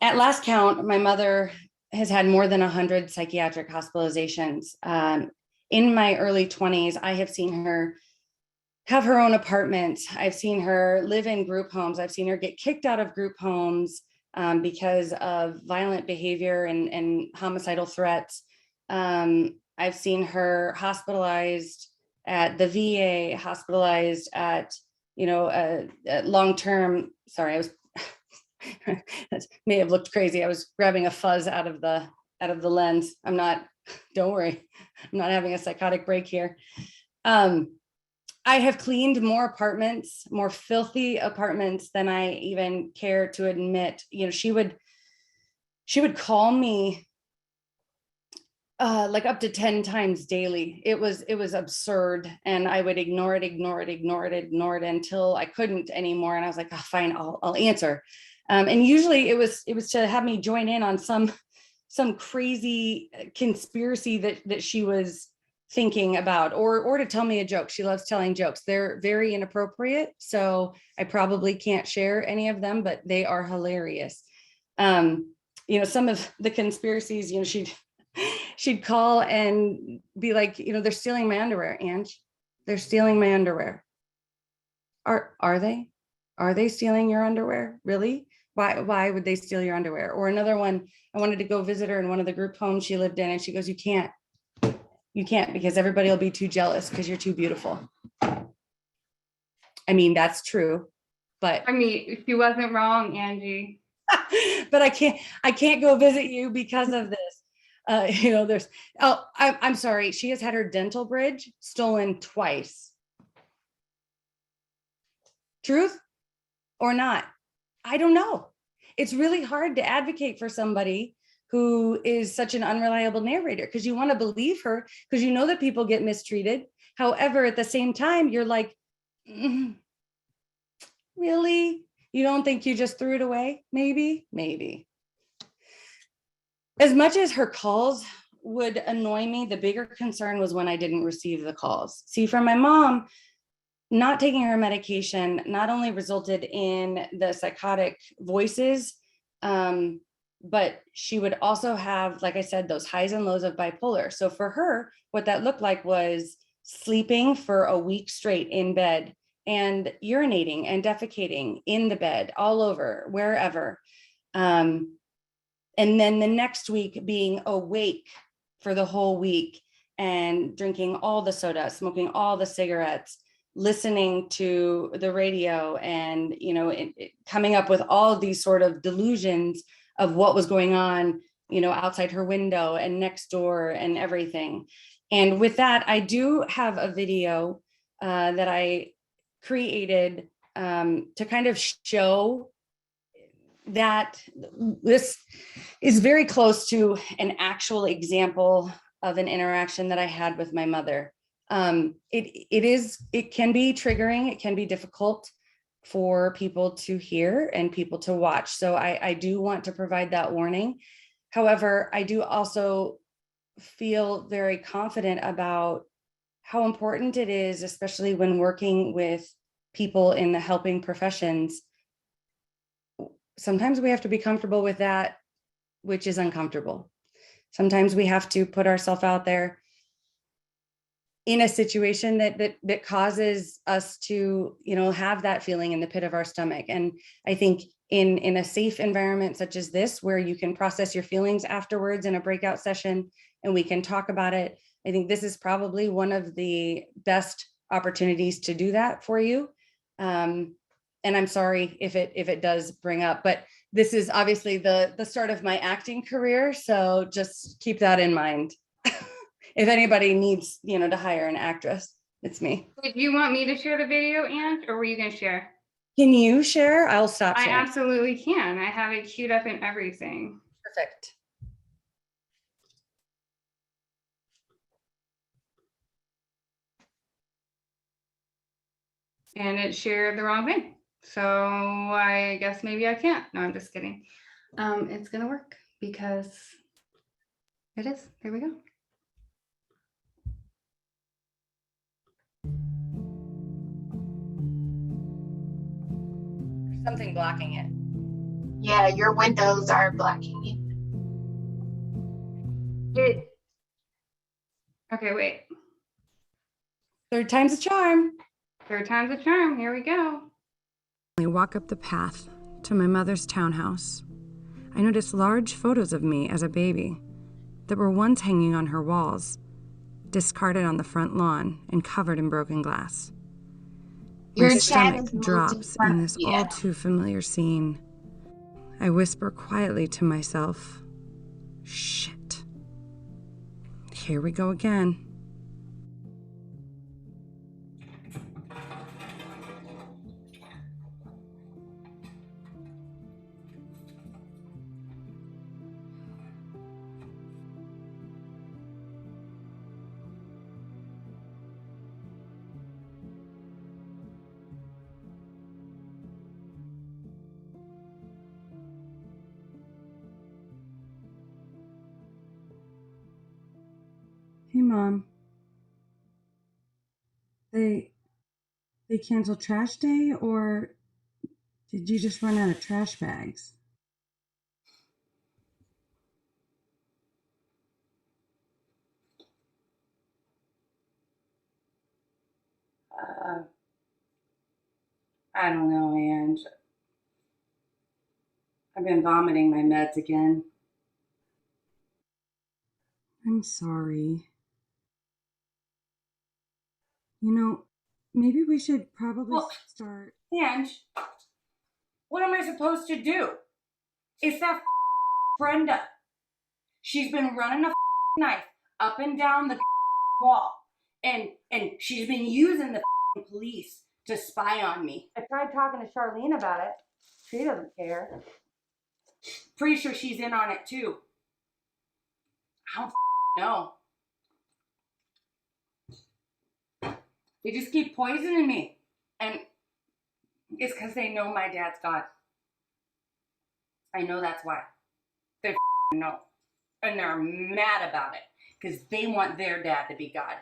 At last count, my mother has had more than 100 psychiatric hospitalizations. In my early 20s, I have seen her have her own apartment. I've seen her live in group homes. I've seen her get kicked out of group homes because of violent behavior and homicidal threats. I've seen her hospitalized at the VA, hospitalized at, long-term, sorry, I was, that may have looked crazy. I was grabbing a fuzz out of the lens. Don't worry. I'm not having a psychotic break here. I have cleaned more apartments, more filthy apartments than I even care to admit. She would call me like up to 10 times daily. It was absurd. And I would ignore it until I couldn't anymore. And I was like, oh, fine, I'll answer. And usually it was to have me join in on some crazy conspiracy that she was thinking about, or to tell me a joke. She loves telling jokes. They're very inappropriate, so I probably can't share any of them, but they are hilarious. Some of the conspiracies, she'd call and be like, they're stealing my underwear, Ange. They're stealing my underwear. Are they? Are they stealing your underwear? Really? Why would they steal your underwear? Or another one, I wanted to go visit her in one of the group homes she lived in, and she goes, you can't because everybody will be too jealous because you're too beautiful. I mean, that's true, but she wasn't wrong, Angie. but I can't go visit you because of this. I'm sorry. She has had her dental bridge stolen twice. Truth or not? I don't know. It's really hard to advocate for somebody who is such an unreliable narrator, because you want to believe her because you know that people get mistreated. However, at the same time, you're like, really? You don't think you just threw it away? Maybe. As much as her calls would annoy me, the bigger concern was when I didn't receive the calls. See, from my mom, not taking her medication not only resulted in the psychotic voices, but she would also have, like I said, those highs and lows of bipolar. So for her, what that looked like was sleeping for a week straight in bed and urinating and defecating in the bed, all over, wherever. And then the next week being awake for the whole week and drinking all the soda, smoking all the cigarettes, listening to the radio, and coming up with all of these sort of delusions of what was going on, outside her window and next door and everything. And with that, I do have a video that I created to kind of show that this is very close to an actual example of an interaction that I had with my mother. It can be triggering, it can be difficult for people to hear and people to watch. So I do want to provide that warning. However, I do also feel very confident about how important it is, especially when working with people in the helping professions. Sometimes we have to be comfortable with that, which is uncomfortable. Sometimes we have to put ourselves out there in a situation that causes us to, have that feeling in the pit of our stomach. And I think in a safe environment such as this, where you can process your feelings afterwards in a breakout session and we can talk about it, I think this is probably one of the best opportunities to do that for you. And I'm sorry if it does bring up, but this is obviously the start of my acting career. So just keep that in mind. If anybody needs, to hire an actress, it's me. Did you want me to share the video, Anne, or were you going to share? Can you share? I'll stop I sharing. absolutely can. I have it queued up and everything. Perfect. And it shared the wrong thing. So I guess maybe I can't. No, I'm just kidding. It's gonna work because it is. There we go. There's something blocking it. Yeah, your windows are blocking it. Okay, wait. Third time's a charm. Third time's a charm. Here we go. I walk up the path to my mother's townhouse. I notice large photos of me as a baby that were once hanging on her walls, discarded on the front lawn and covered in broken glass. Your My chat stomach is moved in drops front in of this you. all too familiar scene. I whisper quietly to myself, "Shit. Here we go again." Hey, Mom. They canceled trash day, or did you just run out of trash bags? I don't know, Ange. I've been vomiting my meds again. I'm sorry. Maybe we should probably start. Ange, what am I supposed to do? It's that Brenda. She's been running a knife up and down the wall, and she's been using the police to spy on me. I tried talking to Charlene about it. She doesn't care. Pretty sure she's in on it too. I don't know. They just keep poisoning me, and it's because they know my dad's God. I know that's why. They know, and they're mad about it because they want their dad to be God.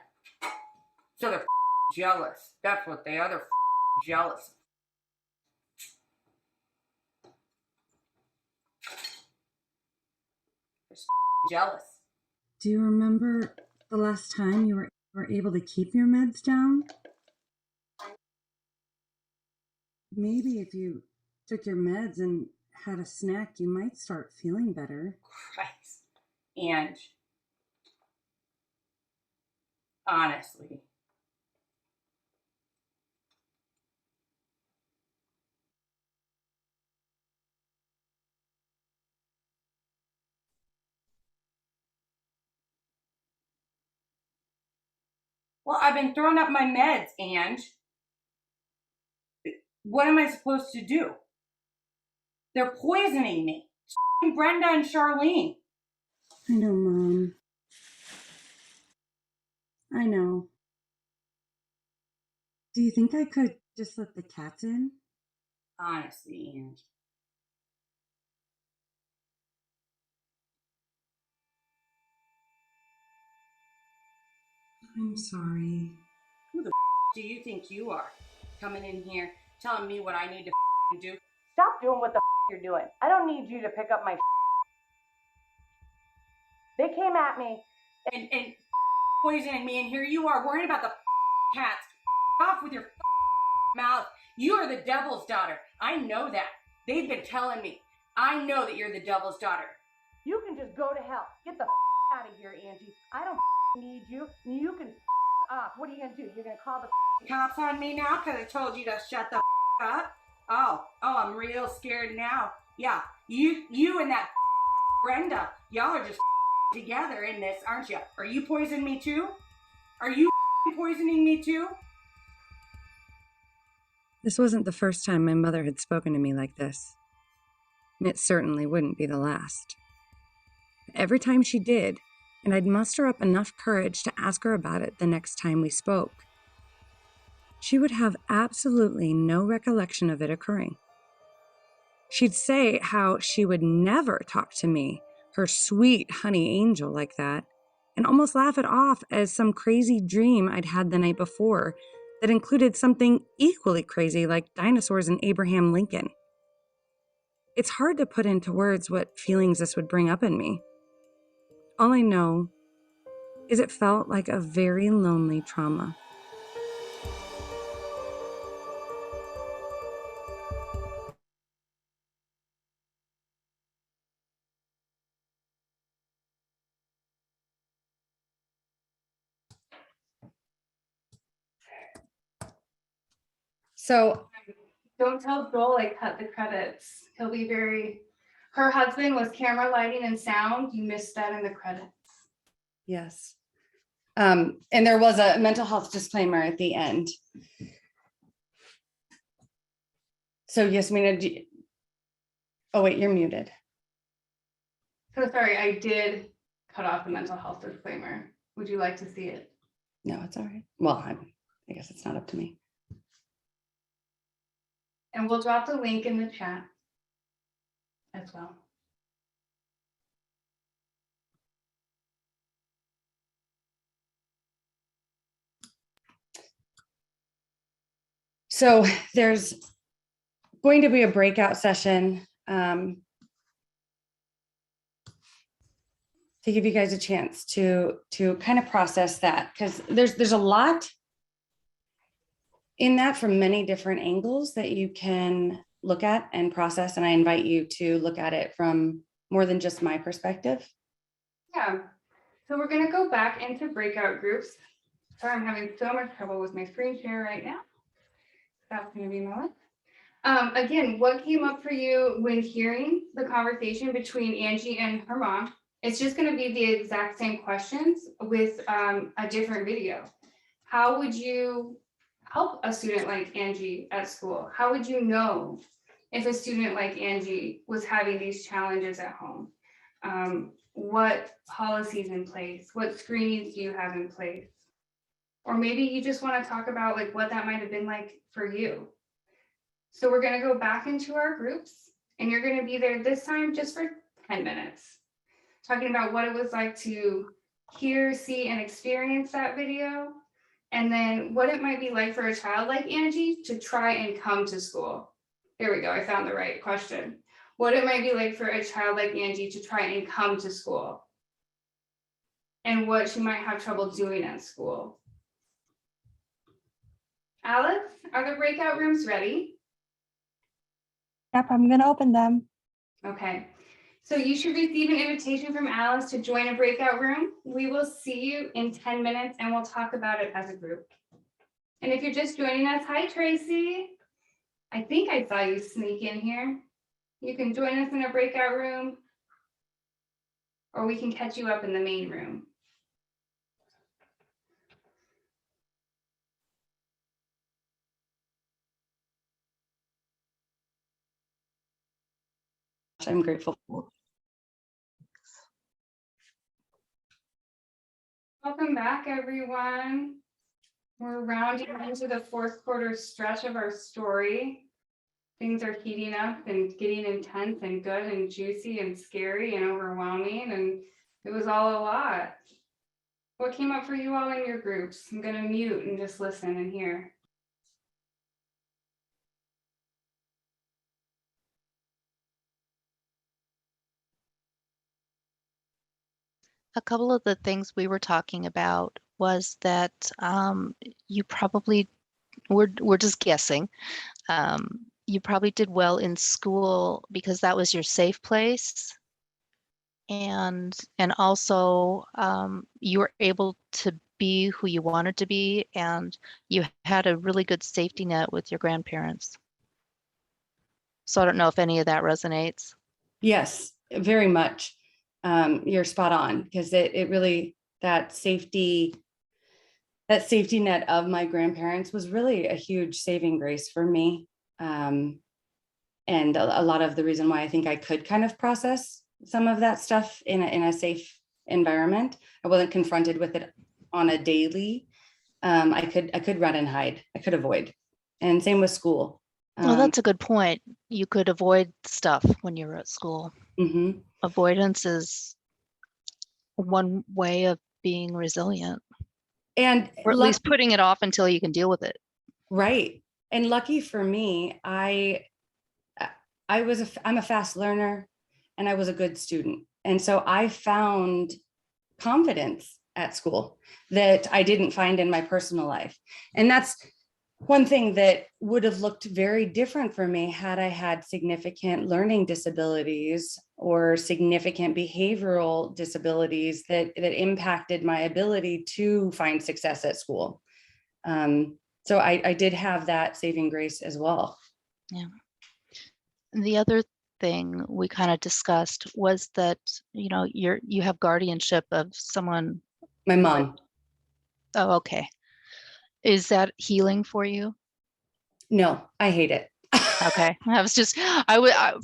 So they're jealous. That's what they are. They're jealous. They're jealous. Do you remember the last time you were or able to keep your meds down. Maybe if you took your meds and had a snack, you might start feeling better. Christ. And honestly, well, I've been throwing up my meds, and what am I supposed to do? They're poisoning me. It's Brenda and Charlene. I know, Mom. I know. Do you think I could just let the cats in? Honestly, and I'm sorry. who the do you think you are? Coming in here, telling me what I need to do? Stop doing what the you're doing. I don't need you to pick up my. They came at me. And poisoning me, and here you are worrying about the cats. Off with your mouth. You are the devil's daughter. I know that. They've been telling me. I know that you're the devil's daughter. You can just go to hell. Get the out of here, Angie. I don't need you. You can off. What are you gonna do? You're gonna call the Cops on me now because I told you to shut the up? Oh, I'm real scared now. Yeah, you and that Brenda, y'all are just together in this, aren't you? Are you poisoning me too? Are you poisoning me too? This wasn't the first time my mother had spoken to me like this. And it certainly wouldn't be the last. Every time she did, and I'd muster up enough courage to ask her about it the next time we spoke, she would have absolutely no recollection of it occurring. She'd say how she would never talk to me, her sweet honey angel, like that, and almost laugh it off as some crazy dream I'd had the night before that included something equally crazy like dinosaurs and Abraham Lincoln. It's hard to put into words what feelings this would bring up in me. All I know is it felt like a very lonely trauma. So Don't tell Joel I cut the credits. He'll be her husband was camera lighting and sound. You missed that in the credits. yes. And there was a mental health disclaimer at the end. So Yasmina, oh wait, you're muted. So sorry, I did cut off the mental health disclaimer. Would you like to see it? No, it's all right. Well, I guess it's not up to me. And we'll drop the link in the chat as well. So there's going to be a breakout session to give you guys a chance to kind of process that, because there's a lot in that from many different angles that you can look at and process. And I invite you to look at it from more than just my perspective. Yeah. So we're going to go back into breakout groups. Sorry, I'm having so much trouble with my screen share right now. That's going to be my life. Again, what came up for you when hearing the conversation between Angie and her mom? It's just going to be the exact same questions with a different video. How would you help a student like Angie at school? How would you know if a student like Angie was having these challenges at home? What policies in place? What screenings do you have in place? Or maybe you just want to talk about like what that might have been like for you. So we're going to go back into our groups, and you're going to be there this time just for 10 minutes, talking about what it was like to hear, see, and experience that video. And then what it might be like for a child like Angie to try and come to school. There we go, I found the right question. What it might be like for a child like Angie to try and come to school. And what she might have trouble doing at school. Alice, are the breakout rooms ready? Yep, I'm gonna open them. Okay, so you should receive an invitation from Alice to join a breakout room. We will see you in 10 minutes and we'll talk about it as a group. And if you're just joining us, hi Tracy. I think I saw you sneak in here. You can join us in a breakout room or we can catch you up in the main room. I'm grateful. Welcome back, everyone. We're rounding into the fourth quarter stretch of our story. Things are heating up and getting intense and good and juicy and scary and overwhelming, and it was all a lot. What came up for you all in your groups? I'm gonna mute and just listen and hear. A couple of the things we were talking about was that you probably, we're just guessing, you probably did well in school because that was your safe place. And also you were able to be who you wanted to be, and you had a really good safety net with your grandparents. So I don't know if any of that resonates. Yes, very much. You're spot on, because it really, that safety net of my grandparents was really a huge saving grace for me. And a lot of the reason why I think I could kind of process some of that stuff in a safe environment. I wasn't confronted with it on a daily. I could run and hide. I could avoid. And same with school. Well, that's a good point. You could avoid stuff when you were at school. Mm-hmm. Avoidance is one way of being resilient. And or at least putting it off until you can deal with it. Right. And lucky for me, I'm a fast learner and I was a good student. And so I found confidence at school that I didn't find in my personal life. And that's one thing that would have looked very different for me had I had significant learning disabilities or significant behavioral disabilities that impacted my ability to find success at school. So I did have that saving grace as well. Yeah. And the other thing we kind of discussed was that, you have guardianship of someone. My mom. Oh, okay. Is that healing for you? No, I hate it. Okay.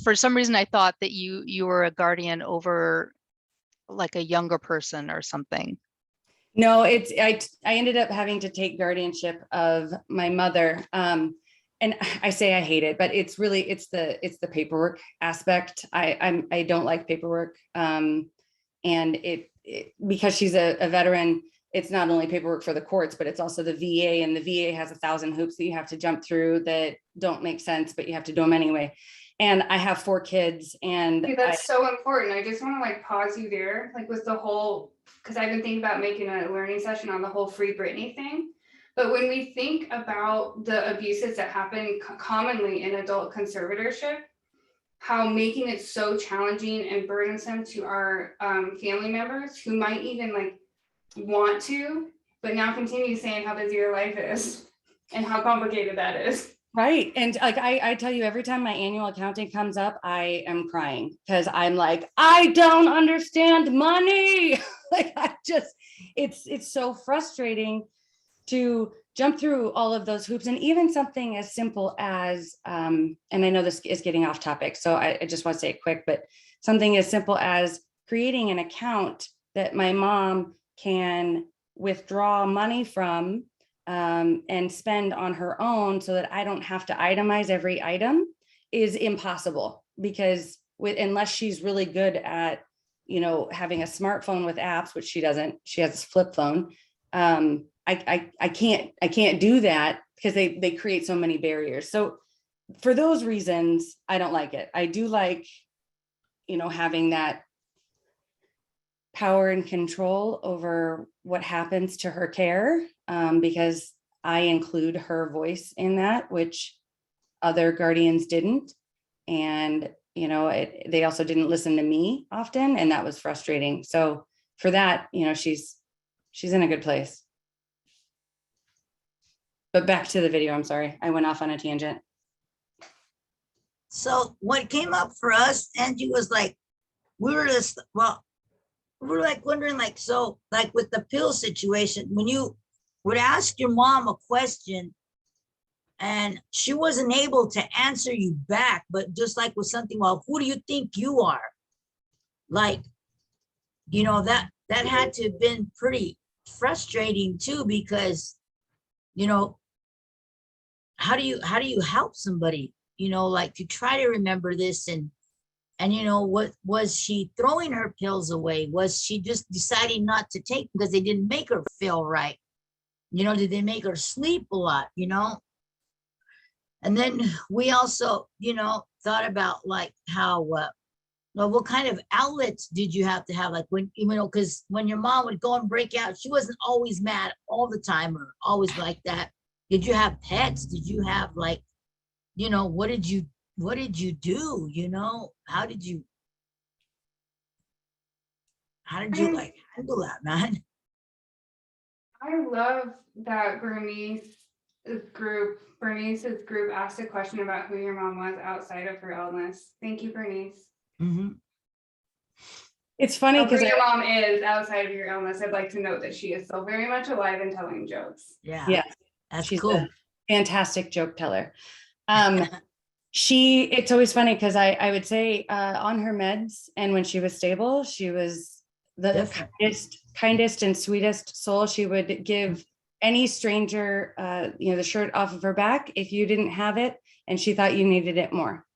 For some reason I thought that you were a guardian over like a younger person or something. No, I ended up having to take guardianship of my mother. And I say I hate it, but it's the paperwork aspect. I don't like paperwork. And because she's a veteran, it's not only paperwork for the courts, but it's also the VA, and the VA has 1,000 hoops that you have to jump through that don't make sense, but you have to do them anyway. And I have 4 kids, and that's so important. I just want to pause you there, with the whole, because I've been thinking about making a learning session on the whole Free Britney thing. But when we think about the abuses that happen commonly in adult conservatorship, how making it so challenging and burdensome to our family members who might even want to, but now continue saying how busy your life is and how complicated that is. Right. And I tell you, every time my annual accounting comes up, I am crying because I'm like, I don't understand money. It's so frustrating to jump through all of those hoops. And even something as simple as, and I know this is getting off topic, so I just want to say it quick, but something as simple as creating an account that my mom can withdraw money from and spend on her own so that I don't have to itemize every item is impossible, because unless she's really good at, having a smartphone with apps, which she doesn't, she has a flip phone. I can't do that because they create so many barriers. So for those reasons, I don't like it. I do like, having that power and control over what happens to her care, because I include her voice in that, which other guardians didn't. And, you know, they also didn't listen to me often, and that was frustrating. So for that, you know, she's in a good place. But back to the video, I'm sorry, I went off on a tangent. So what came up for us, Angie, was like, we were just, well, we were like wondering, like, so like with the pill situation, when you would ask your mom a question and she wasn't able to answer you back, but just like with something, well, who do you think you are? Like, you know, that had to have been pretty frustrating too, because, you know, how do you help somebody, you know, like to try to remember this and you know, what was she throwing her pills away? Was she just deciding not to take because they didn't make her feel right? You know, did they make her sleep a lot, you know? And then we also, you know, thought about like how, well, what kind of outlets did you have to have? Like when, you know, because when your mom would go and break out, she wasn't always mad all the time or always like that. Did you have pets? Did you have like, you know, what did you do? You know, how did you like handle that, man? I love that Bernice's group asked a question about who your mom was outside of her illness. Thank you, Bernice. Mm-hmm. It's funny because your mom is outside of your illness. I'd like to note that she is still very much alive and telling jokes. Yeah, she's cool. a fantastic joke teller. It's always funny because I would say on her meds and when she was stable, she was the kindest and sweetest soul. She would give any stranger, you know, the shirt off of her back if you didn't have it and she thought you needed it more.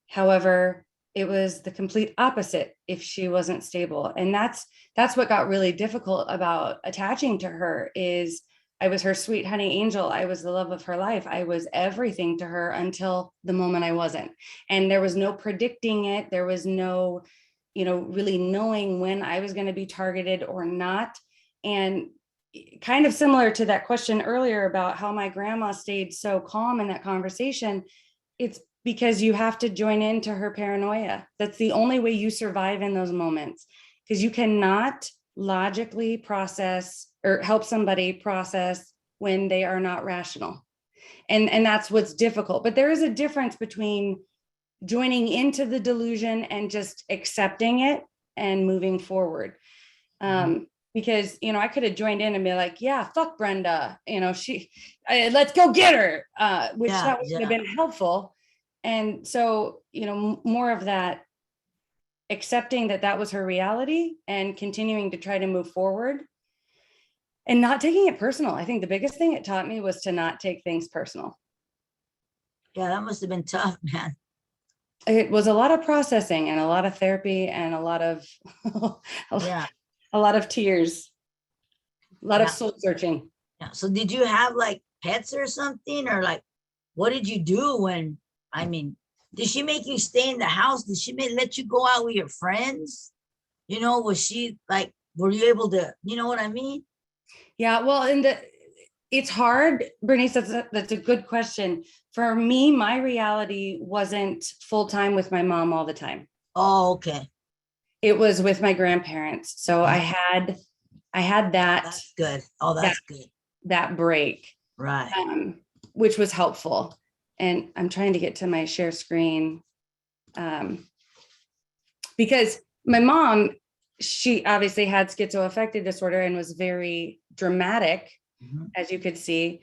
However, it was the complete opposite if she wasn't stable. And that's what got really difficult about attaching to her. Is I was her sweet honey angel. I was the love of her life. I was everything to her until the moment I wasn't. And there was no predicting it. There was no, you know, really knowing when I was going to be targeted or not. And kind of similar to that question earlier about how my grandma stayed so calm in that conversation, it's because you have to join into her paranoia. That's the only way you survive in those moments, because you cannot logically process or help somebody process when they are not rational. And that's what's difficult. But there is a difference between joining into the delusion and just accepting it and moving forward. Because, you know, I could have joined in and be like, yeah, fuck Brenda, you know, let's go get her, which that would have been helpful. And so, you know, more of that, accepting that that was her reality and continuing to try to move forward and not taking it personal. I think the biggest thing it taught me was to not take things personal. Yeah, that must have been tough, man. It was a lot of processing and a lot of therapy and a lot of, a lot of tears, a lot of soul searching. Yeah. So did you have like pets or something, or like, what did you do when, I mean, did she make you stay in the house? Did she let you go out with your friends? You know, was she like, were you able to, you know what I mean? Yeah, well, it's hard, Bernice, that's a good question. For me, my reality wasn't full-time with my mom all the time. Oh, okay. It was with my grandparents. So I had that. That's good. Oh, that's good. That break. Right. Which was helpful. And I'm trying to get to my share screen. Because my mom, she obviously had schizoaffective disorder and was very dramatic, as you could see.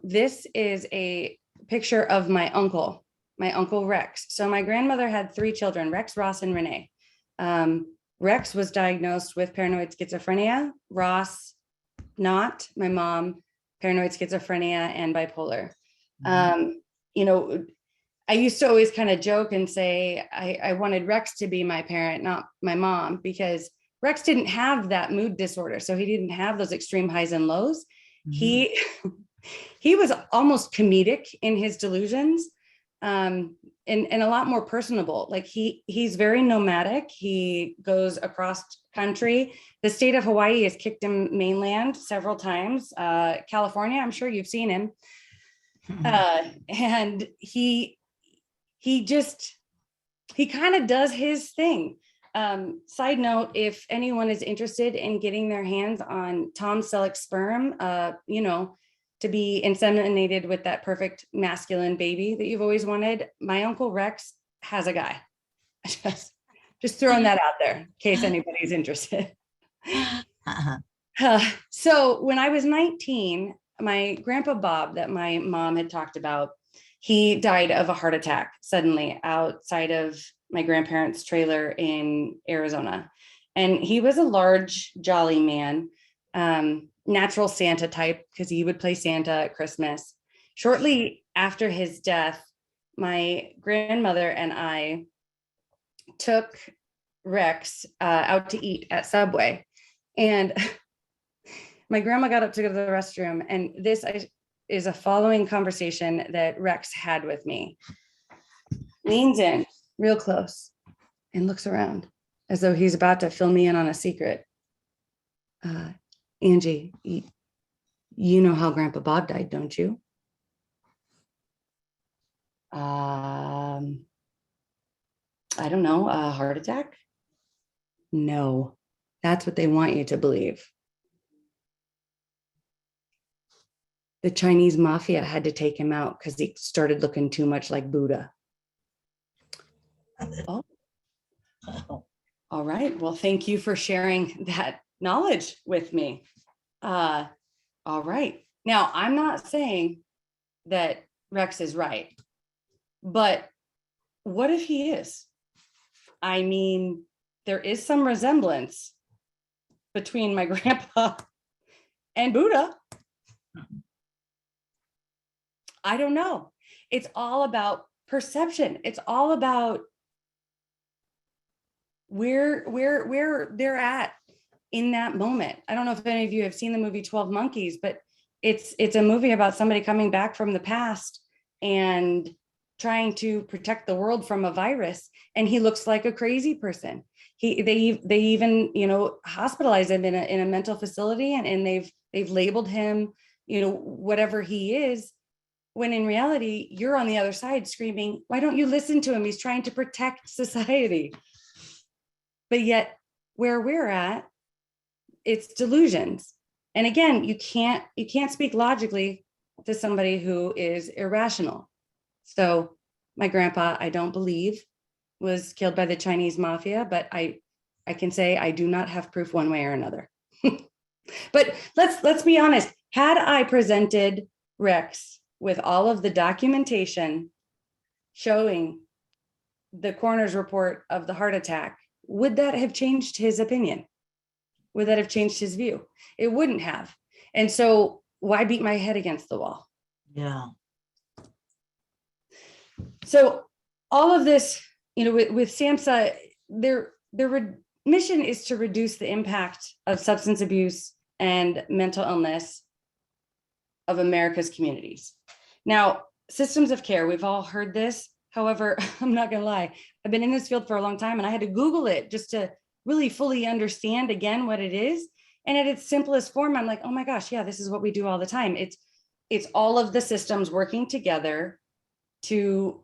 This is a picture of my uncle Rex. So my grandmother had 3 children, Rex, Ross, and Renee. Rex was diagnosed with paranoid schizophrenia, Ross not, my mom, paranoid schizophrenia and bipolar. You know, I used to always kind of joke and say I wanted Rex to be my parent, not my mom, because Rex didn't have that mood disorder. So he didn't have those extreme highs and lows. He was almost comedic in his delusions. and a lot more personable. Like he's very nomadic. He goes across country. The state of Hawaii has kicked him mainland several times. California, I'm sure you've seen him. And he kind of does his thing. Side note, if anyone is interested in getting their hands on Tom Selleck's sperm, to be inseminated with that perfect masculine baby that you've always wanted, my Uncle Rex has a guy. Just throwing that out there in case anybody's interested. So when I was 19, my grandpa Bob, that my mom had talked about, he died of a heart attack suddenly outside of my grandparents' trailer in Arizona. And he was a large, jolly man, natural Santa type, because he would play Santa at Christmas. Shortly after his death, my grandmother and I took Rex out to eat at Subway. And my grandma got up to go to the restroom, and this is a following conversation that Rex had with me. Leans in real close and looks around as though he's about to fill me in on a secret. Angie, you know how Grandpa Bob died, don't you? I don't know, a heart attack? No, that's what they want you to believe. The Chinese mafia had to take him out because he started looking too much like Buddha. Oh, all right. Well, thank you for sharing that knowledge with me. All right. Now, I'm not saying that Rex is right, but what if he is? I mean, there is some resemblance between my grandpa and Buddha. I don't know. It's all about perception. It's all about where they're at in that moment. I don't know if any of you have seen the movie 12 Monkeys, but it's a movie about somebody coming back from the past and trying to protect the world from a virus, and he looks like a crazy person. They even hospitalize him in a mental facility, and they've labeled him whatever he is, when in reality you're on the other side screaming, why don't you listen to him? He's trying to protect society. But yet where we're at, it's delusions. And again, you can't speak logically to somebody who is irrational. So my grandpa, I don't believe, was killed by the Chinese mafia, but I can say I do not have proof one way or another. But let's be honest. Had I presented Rex with all of the documentation showing the coroner's report of the heart attack, would that have changed his opinion? Would that have changed his view? It wouldn't have. And so why beat my head against the wall? Yeah. So all of this, with SAMHSA, their mission is to reduce the impact of substance abuse and mental illness of America's communities. Now, systems of care, we've all heard this. However, I'm not gonna lie, I've been in this field for a long time, and I had to Google it just to really fully understand again what it is. And at its simplest form, I'm like, oh my gosh, yeah, this is what we do all the time. It's all of the systems working together to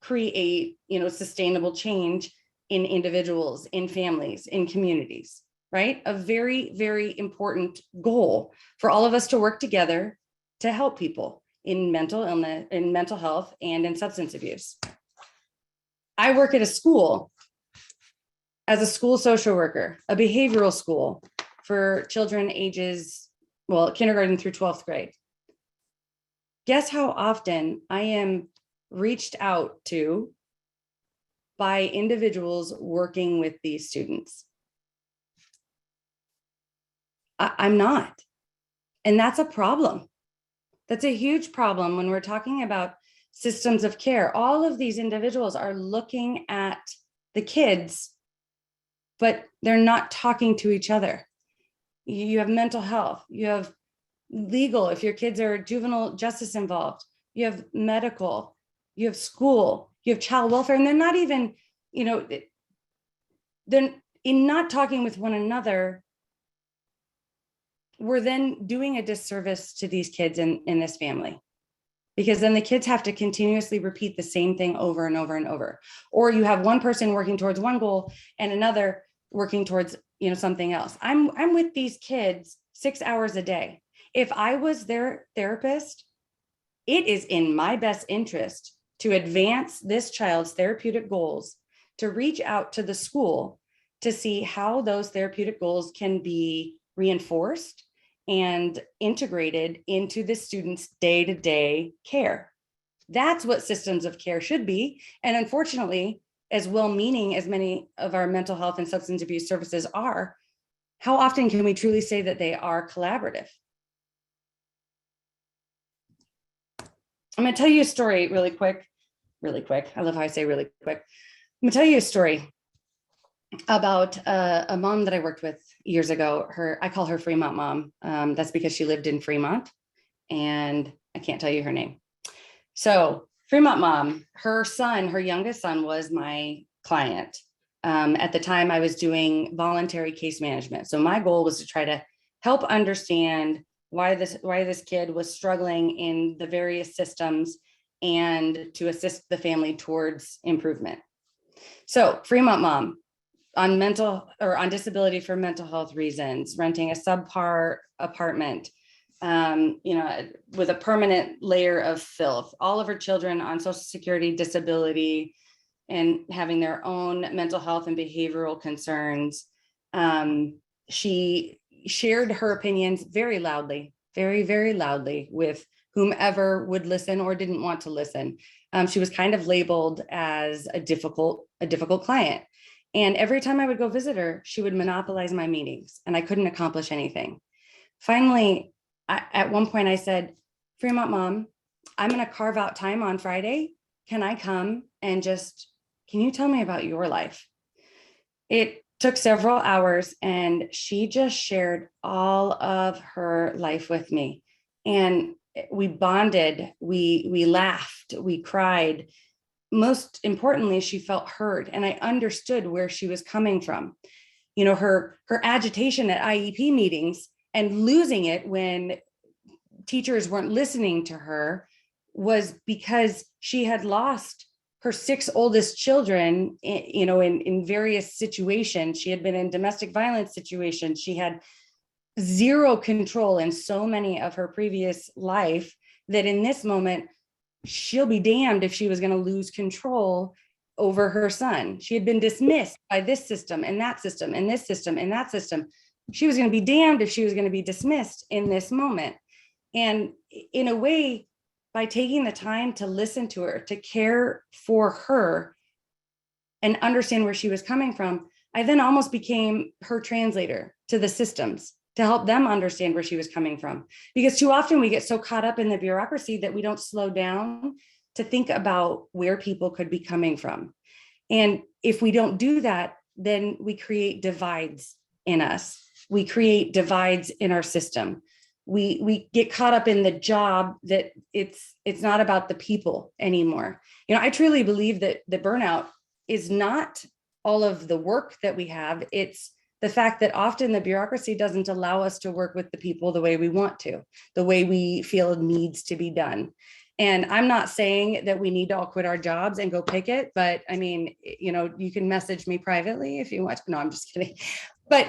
create, sustainable change in individuals, in families, in communities, right? A very, very important goal for all of us to work together to help people in mental illness, in mental health, and in substance abuse. I work at a school as a school social worker, a behavioral school for children ages, kindergarten through 12th grade. Guess how often I am reached out to by individuals working with these students? I'm not. And that's a problem. That's a huge problem when we're talking about systems of care. All of these individuals are looking at the kids, but they're not talking to each other. You have mental health, you have legal, if your kids are juvenile justice involved, you have medical, you have school, you have child welfare, and they're not even, you know, then in not talking with one another, we're then doing a disservice to these kids in this family, because then the kids have to continuously repeat the same thing over and over and over. Or you have one person working towards one goal and another working towards, you know, something else. I'm with these kids 6 hours a day. If I was their therapist, it is in my best interest to advance this child's therapeutic goals, to reach out to the school to see how those therapeutic goals can be reinforced and integrated into the student's day-to-day care. That's what systems of care should be. And unfortunately, as well-meaning as many of our mental health and substance abuse services are, how often can we truly say that they are collaborative? I'm going to tell you a story really quick. I love how I say really quick. I'm going to tell you a story about a mom that I worked with years ago. I call her Fremont Mom. That's because she lived in Fremont, and I can't tell you her name. So Fremont Mom, her youngest son was my client. At the time I was doing voluntary case management. So my goal was to try to help understand why this kid was struggling in the various systems and to assist the family towards improvement. So Fremont Mom, on disability for mental health reasons, renting a subpar apartment, with a permanent layer of filth, all of her children on Social Security disability and having their own mental health and behavioral concerns. She shared her opinions very loudly, very, very loudly with whomever would listen or didn't want to listen. She was kind of labeled as a difficult client. And every time I would go visit her, she would monopolize my meetings and I couldn't accomplish anything. Finally, at one point I said, Fremont Mom, I'm going to carve out time on Friday. Can I come and can you tell me about your life? It took several hours and she just shared all of her life with me. And we bonded, we laughed, we cried. Most importantly, she felt heard and I understood where she was coming from. You know, her agitation at IEP meetings and losing it when teachers weren't listening to her was because she had lost her 6 oldest children, in various situations. She had been in domestic violence situations. She had zero control in so many of her previous life that in this moment, she'll be damned if she was going to lose control over her son. She had been dismissed by this system and that system and this system and that system. She was going to be damned if she was going to be dismissed in this moment. And in a way, by taking the time to listen to her, to care for her and understand where she was coming from, I then almost became her translator to the systems to help them understand where she was coming from. Because too often we get so caught up in the bureaucracy that we don't slow down to think about where people could be coming from. And if we don't do that, then we create divides in us. We create divides in our system. We get caught up in the job that it's not about the people anymore. I truly believe that the burnout is not all of the work that we have. It's the fact that often the bureaucracy doesn't allow us to work with the people the way we want to, the way we feel it needs to be done. And I'm not saying that we need to all quit our jobs and go picket, but I mean, you can message me privately if you want. No, I'm just kidding. But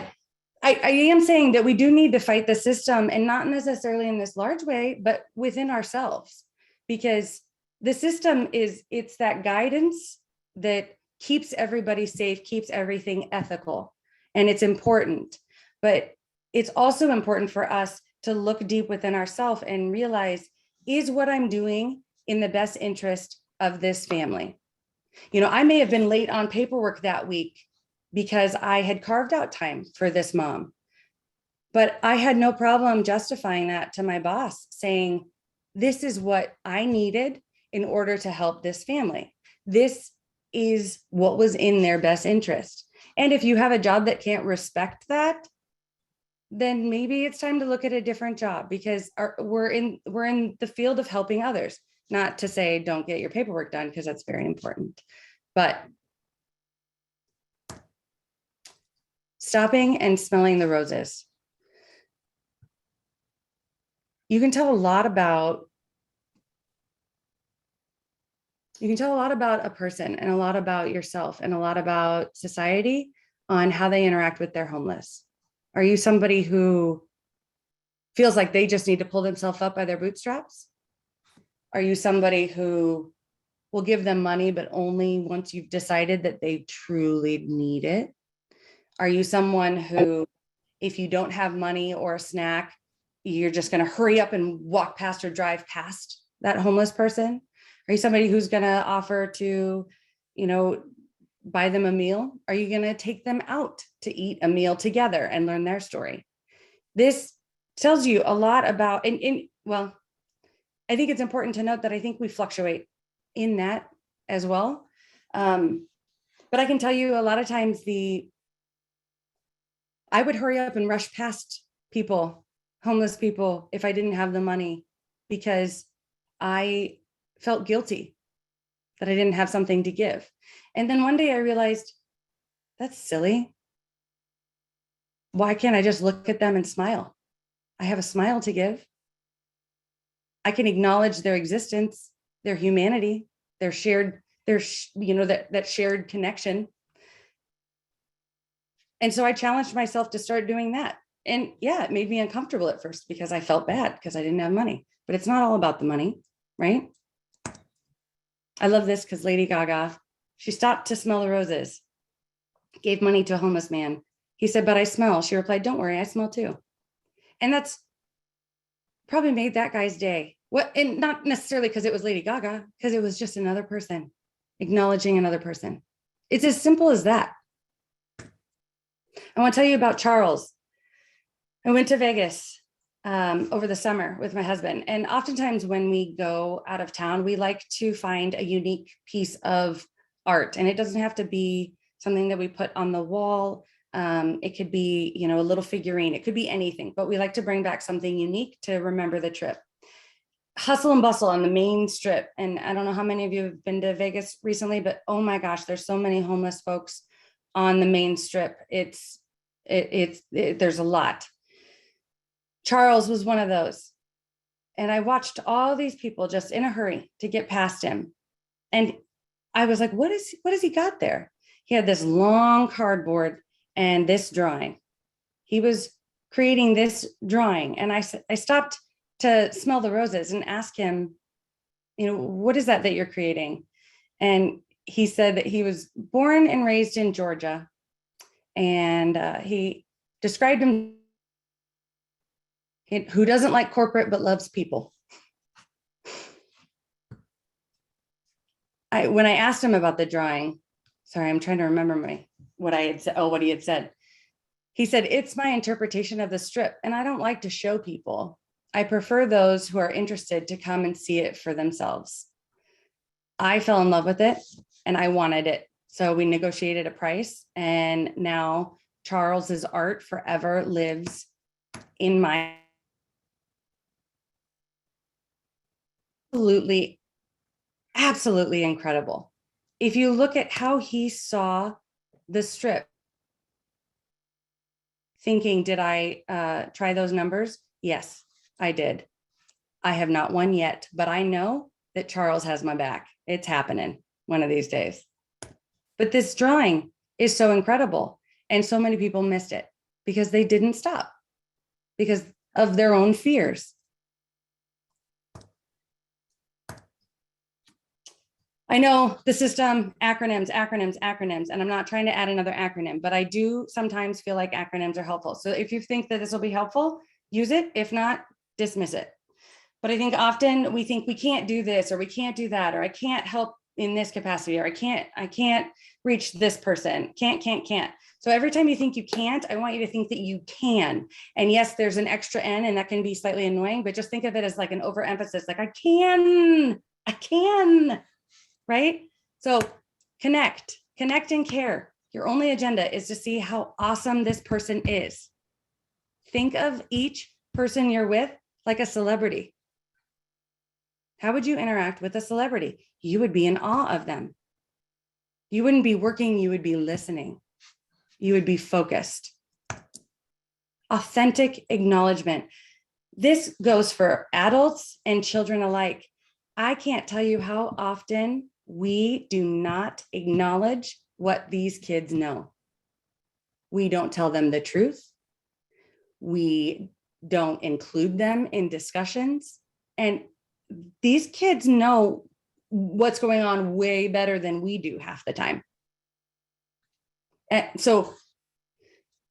I am saying that we do need to fight the system, and not necessarily in this large way, but within ourselves, because the system it's that guidance that keeps everybody safe, keeps everything ethical, and it's important. But it's also important for us to look deep within ourselves and realize, is what I'm doing in the best interest of this family? I may have been late on paperwork that week because I had carved out time for this mom. But I had no problem justifying that to my boss, saying, this is what I needed in order to help this family. This is what was in their best interest. And if you have a job that can't respect that, then maybe it's time to look at a different job, because we're in the field of helping others. Not to say don't get your paperwork done, because that's very important, but stopping and smelling the roses. You can tell a lot about a person and a lot about yourself and a lot about society on how they interact with their homeless. Are you somebody who feels like they just need to pull themselves up by their bootstraps? Are you somebody who will give them money, but only once you've decided that they truly need it? Are you someone who, if you don't have money or a snack, you're just going to hurry up and walk past or drive past that homeless person? Are you somebody who's going to offer to, buy them a meal? Are you going to take them out to eat a meal together and learn their story? This tells you a lot about, well, I think it's important to note that I think we fluctuate in that as well. But I can tell you a lot of times I would hurry up and rush past people, homeless people, if I didn't have the money, because I felt guilty that I didn't have something to give. And then one day I realized, that's silly. Why can't I just look at them and smile? I have a smile to give. I can acknowledge their existence, their humanity, their shared, that shared connection. And so I challenged myself to start doing that. And yeah, it made me uncomfortable at first because I felt bad because I didn't have money, but it's not all about the money, right? I love this because Lady Gaga, she stopped to smell the roses, gave money to a homeless man. He said, but I smell. She replied, don't worry, I smell too. And that's probably made that guy's day. And not necessarily because it was Lady Gaga, because it was just another person acknowledging another person. It's as simple as that. I want to tell you about Charles. I went to Vegas over the summer with my husband. And oftentimes when we go out of town, we like to find a unique piece of art. And it doesn't have to be something that we put on the wall. It could be, a little figurine. It could be anything, but we like to bring back something unique to remember the trip. Hustle and bustle on the main strip. And I don't know how many of you have been to Vegas recently, but oh my gosh, there's so many homeless folks on the main strip. There's a lot. Charles was one of those. And I watched all these people just in a hurry to get past him. And I was like, what has he got there? He had this long cardboard and this drawing. He was creating this drawing. And I stopped to smell the roses and ask him, what is that you're creating? And he said that he was born and raised in Georgia. And he described him who doesn't like corporate but loves people. When I asked him about the drawing, sorry, I'm trying to remember what he had said. He said, it's my interpretation of the strip, and I don't like to show people. I prefer those who are interested to come and see it for themselves. I fell in love with it and I wanted it. So we negotiated a price, and now Charles's art forever lives in my absolutely incredible. If you look at how he saw the strip, thinking, did I try those numbers? Yes, I did. I have not won yet, but I know that Charles has my back. It's happening one of these days. But this drawing is so incredible. And so many people missed it because they didn't stop because of their own fears. I know the system, acronyms, and I'm not trying to add another acronym, but I do sometimes feel like acronyms are helpful. So if you think that this will be helpful, use it. If not, dismiss it. But I think often we think we can't do this, or we can't do that, or I can't help in this capacity, or I can't reach this person. Can't. So every time you think you can't, I want you to think that you can. And yes, there's an extra N, and that can be slightly annoying, but just think of it as like an overemphasis, like I can, right? So connect and care. Your only agenda is to see how awesome this person is. Think of each person you're with like a celebrity. How would you interact with a celebrity? You would be in awe of them. You wouldn't be working, you would be listening. You would be focused. Authentic acknowledgement. This goes for adults and children alike. I can't tell you how often we do not acknowledge what these kids know. We don't tell them the truth. We don't include them in discussions. And these kids know what's going on way better than we do half the time. And so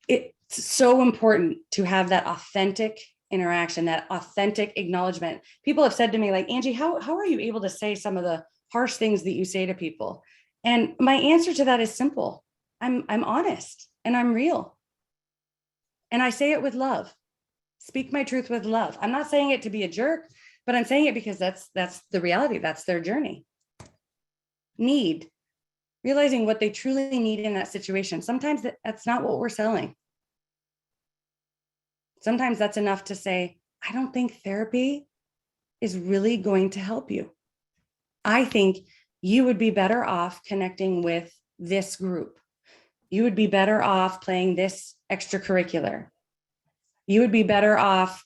it's so important to have that authentic interaction, that authentic acknowledgement. People have said to me, like, Angie, how are you able to say some of the harsh things that you say to people? And my answer to that is simple. I'm honest and I'm real. And I say it with love. Speak my truth with love. I'm not saying it to be a jerk, but I'm saying it because that's the reality. That's their journey. Need. Realizing what they truly need in that situation. Sometimes that's not what we're selling. Sometimes that's enough to say, I don't think therapy is really going to help you. I think you would be better off connecting with this group. You would be better off playing this extracurricular. You would be better off,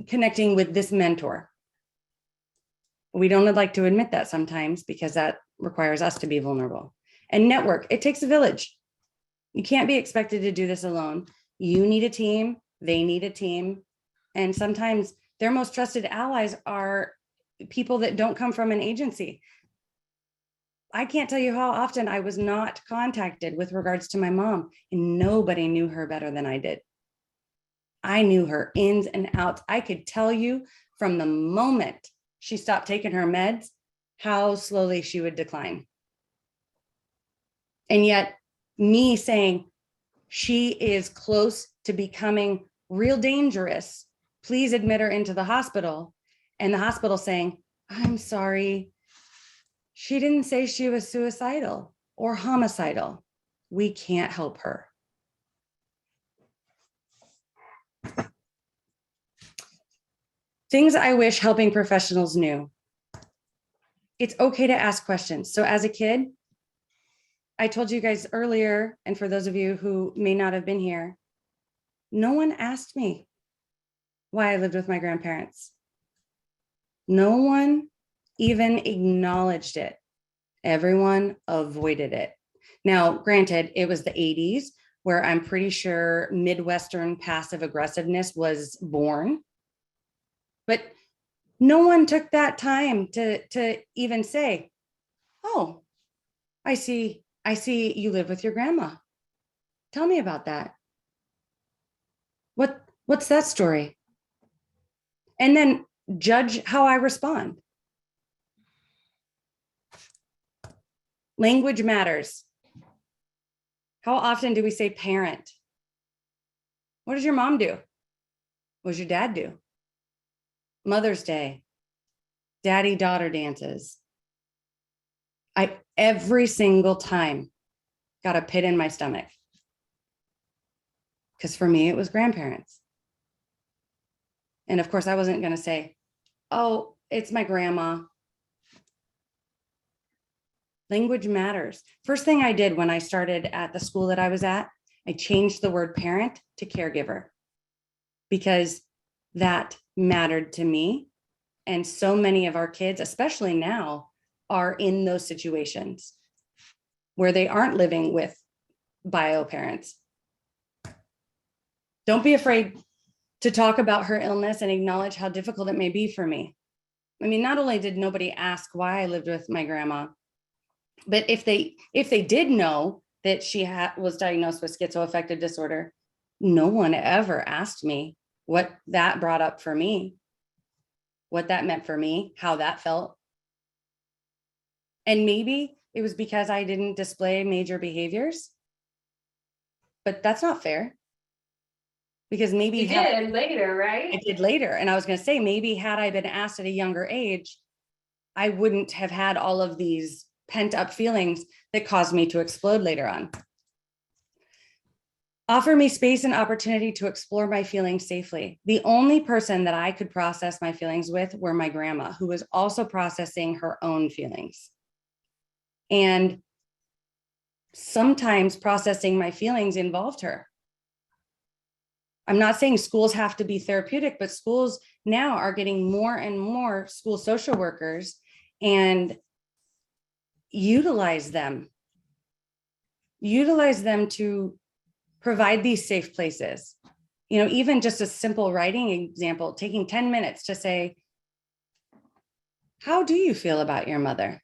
connecting with this mentor. We don't like to admit that sometimes because that requires us to be vulnerable. And network, it takes a village. You can't be expected to do this alone. You need a team, they need a team. And sometimes their most trusted allies are people that don't come from an agency. I can't tell you how often I was not contacted with regards to my mom, and nobody knew her better than I did. I knew her ins and outs. I could tell you from the moment she stopped taking her meds, how slowly she would decline. And yet me saying, she is close to becoming real dangerous, please admit her into the hospital. And the hospital saying, I'm sorry, she didn't say she was suicidal or homicidal. We can't help her. Things I wish helping professionals knew. It's okay to ask questions. So as a kid, I told you guys earlier, and for those of you who may not have been here, no one asked me why I lived with my grandparents. No one even acknowledged it. Everyone avoided it. Now, granted, it was the 80s where I'm pretty sure Midwestern passive aggressiveness was born. But no one took that time to even say, oh, I see you live with your grandma. Tell me about that. What's that story? And then judge how I respond. Language matters. How often do we say parent? What does your mom do? What does your dad do? Mother's Day, daddy-daughter dances. I every single time got a pit in my stomach. Because for me, it was grandparents. And of course, I wasn't going to say, oh, it's my grandma. Language matters. First thing I did when I started at the school that I was at, I changed the word parent to caregiver because that mattered to me. And so many of our kids, especially now, are in those situations where they aren't living with bio parents. Don't be afraid to talk about her illness and acknowledge how difficult it may be for me. I mean, not only did nobody ask why I lived with my grandma, but if they did know that she was diagnosed with schizoaffective disorder, no one ever asked me what that brought up for me, what that meant for me, how that felt. And maybe it was because I didn't display major behaviors, but that's not fair. Because maybe You did later, right? I did later. And I was going to say, maybe had I been asked at a younger age, I wouldn't have had all of these pent up feelings that caused me to explode later on. Offer me space and opportunity to explore my feelings safely. The only person that I could process my feelings with were my grandma, who was also processing her own feelings. And sometimes processing my feelings involved her. I'm not saying schools have to be therapeutic, but schools now are getting more and more school social workers and utilize them to provide these safe places. You know, even just a simple writing example, taking 10 minutes to say, how do you feel about your mother?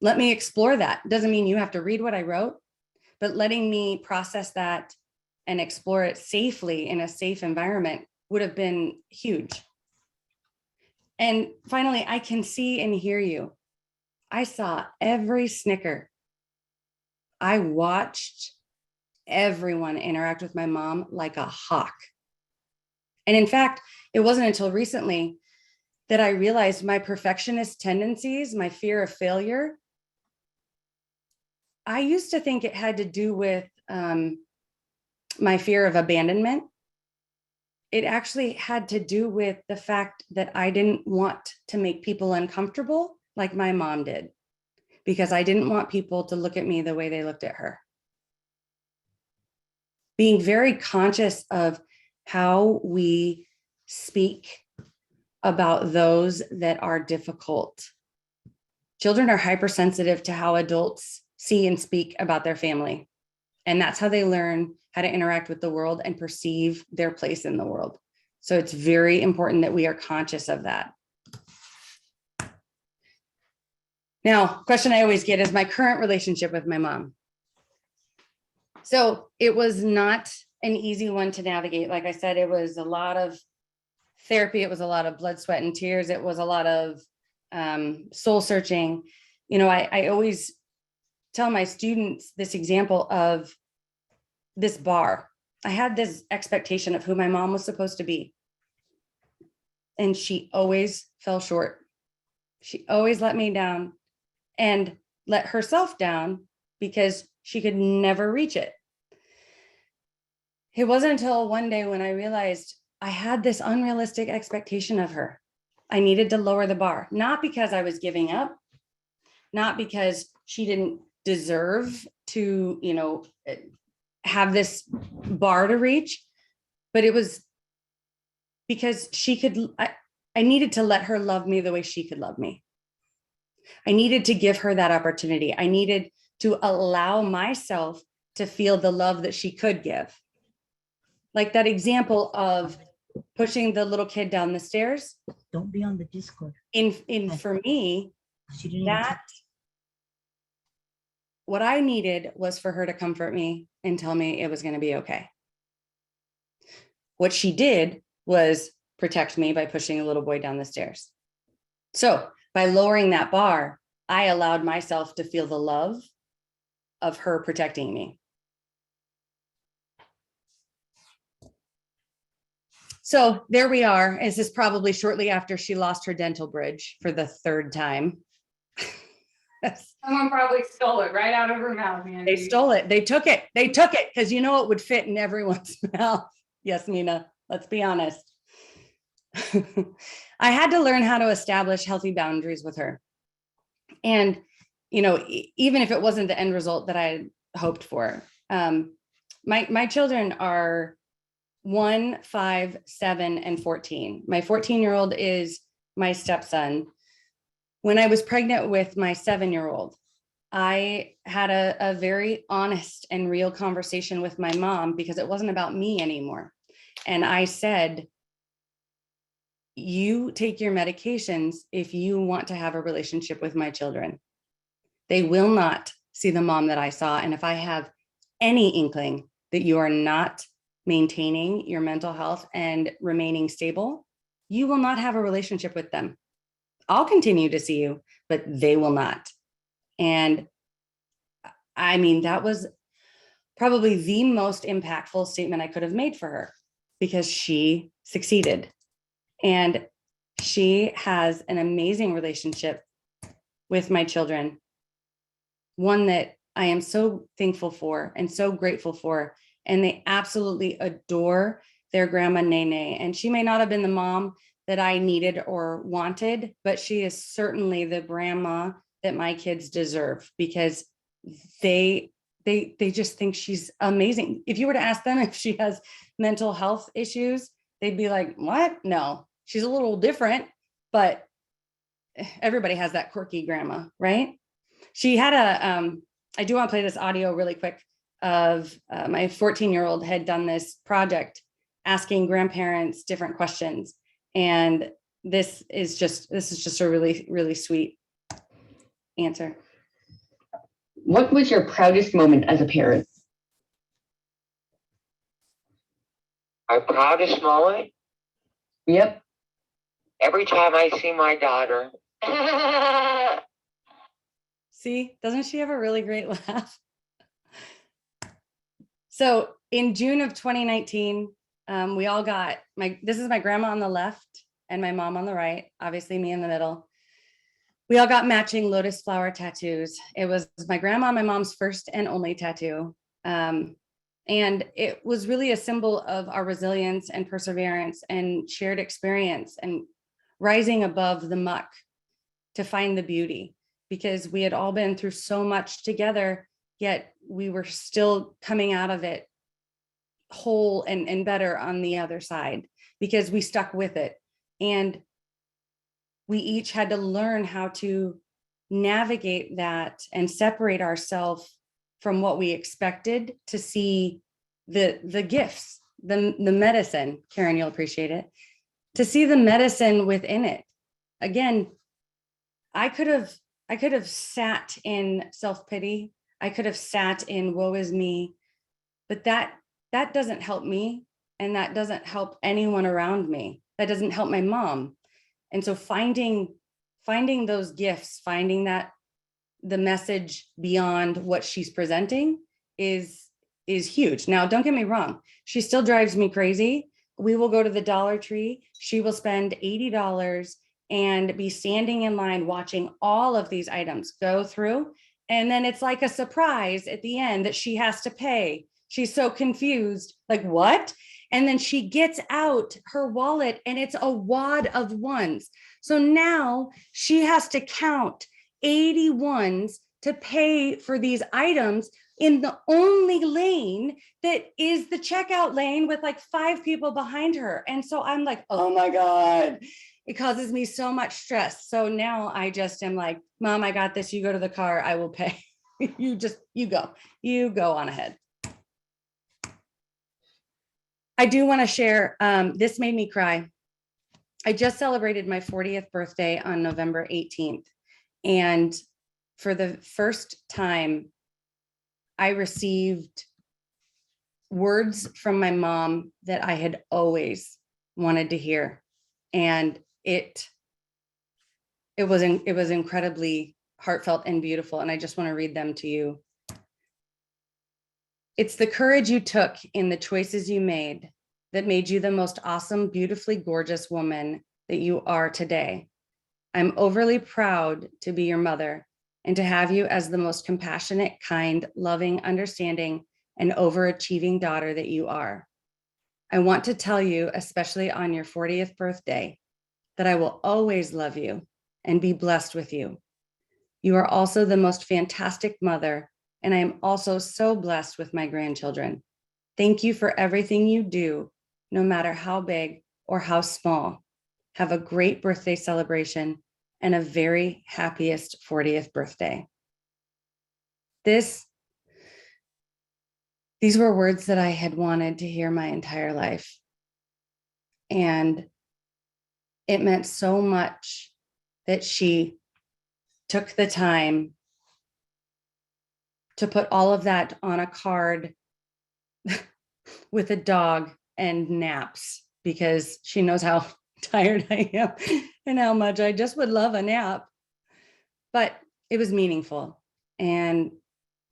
Let me explore that. Doesn't mean you have to read what I wrote, but letting me process that and explore it safely in a safe environment would have been huge. And finally, I can see and hear you. I saw every snicker. I watched everyone interact with my mom like a hawk. And in fact, it wasn't until recently that I realized my perfectionist tendencies, my fear of failure. I used to think it had to do with my fear of abandonment. It actually had to do with the fact that I didn't want to make people uncomfortable like my mom did, because I didn't want people to look at me the way they looked at her. Being very conscious of how we speak about those that are difficult. Children are hypersensitive to how adults see and speak about their family. And that's how they learn how to interact with the world and perceive their place in the world. So it's very important that we are conscious of that. Now, question I always get is my current relationship with my mom. So it was not an easy one to navigate. Like I said, it was a lot of therapy. It was a lot of blood, sweat, and tears. It was a lot of soul searching. You know, I always tell my students this example of this bar. I had this expectation of who my mom was supposed to be. And she always fell short. She always let me down and let herself down because she could never reach it. It wasn't until one day when I realized I had this unrealistic expectation of her. I needed to lower the bar, not because I was giving up, not because she didn't deserve to, you know, have this bar to reach, but it was because she could, I needed to let her love me the way she could love me. I needed to give her that opportunity. I needed to allow myself to feel the love that she could give. Like that example of pushing the little kid down the stairs. Don't be on the Discord. For me, that what I needed was for her to comfort me and tell me it was going to be okay. What she did was protect me by pushing a little boy down the stairs. So by lowering that bar, I allowed myself to feel the love of her protecting me. So there we are. This is probably shortly after she lost her dental bridge for the third time. Someone probably stole it right out of her mouth, man. They stole it. They took it. They took it because you know it would fit in everyone's mouth. Yes, Nina, let's be honest. I had to learn how to establish healthy boundaries with her. And, you know, even if it wasn't the end result that I had hoped for, my children are 1, 5, 7, and 14. My 14-year-old is my stepson. When I was pregnant with my 7-year-old, I had a very honest and real conversation with my mom because it wasn't about me anymore. And I said, you take your medications if you want to have a relationship with my children. They will not see the mom that I saw. And if I have any inkling that you are not maintaining your mental health and remaining stable, you will not have a relationship with them. I'll continue to see you, but they will not. And I mean, that was probably the most impactful statement I could have made for her because she succeeded. And she has an amazing relationship with my children, one that I am so thankful for and so grateful for. And they absolutely adore their grandma Nene. And she may not have been the mom that I needed or wanted, but she is certainly the grandma that my kids deserve, because they just think she's amazing. If you were to ask them if she has mental health issues, they'd be like, what? No, she's a little different, but everybody has that quirky grandma, right? She had I do want to play this audio really quick of my 14-year-old had done this project asking grandparents different questions. And this is just a really, really sweet answer. What was your proudest moment as a parent? My proudest moment? Yep. Every time I see my daughter. See, doesn't she have a really great laugh? So in June of 2019, we all got this is my grandma on the left and my mom on the right, obviously me in the middle. We all got matching lotus flower tattoos. It was my grandma and my mom's first and only tattoo. And it was really a symbol of our resilience and perseverance and shared experience and rising above the muck to find the beauty, because we had all been through so much together, yet we were still coming out of it whole and better on the other side, because we stuck with it. And we each had to learn how to navigate that and separate ourselves from what we expected to see the gifts, the medicine. Karen, you'll appreciate it. To see the medicine within it. Again, I could have sat in self-pity. I could have sat in woe is me, but that doesn't help me, and that doesn't help anyone around me. That doesn't help my mom. And so finding those gifts, finding that the message beyond what she's presenting is huge. Now, don't get me wrong. She still drives me crazy. We will go to the Dollar Tree. She will spend $80 and be standing in line watching all of these items go through. And then it's like a surprise at the end that she has to pay. She's so confused, like, what? And then she gets out her wallet and it's a wad of ones. So now she has to count 80 ones to pay for these items in the only lane that is the checkout lane with like 5 people behind her. And so I'm like, oh my God, it causes me so much stress. So now I just am like, Mom, I got this. You go to the car, I will pay. you go on ahead. I do want to share, this made me cry. I just celebrated my 40th birthday on November 18th. And for the first time, I received words from my mom that I had always wanted to hear. And it was incredibly heartfelt and beautiful. And I just want to read them to you. It's the courage you took in the choices you made that made you the most awesome, beautifully gorgeous woman that you are today. I'm overly proud to be your mother and to have you as the most compassionate, kind, loving, understanding, and overachieving daughter that you are. I want to tell you, especially on your 40th birthday, that I will always love you and be blessed with you. You are also the most fantastic mother, and I am also so blessed with my grandchildren. Thank you for everything you do, no matter how big or how small. Have a great birthday celebration and a very happiest 40th birthday. These were words that I had wanted to hear my entire life. And it meant so much that she took the time to put all of that on a card with a dog and naps, because she knows how tired I am and how much I just would love a nap. But it was meaningful. And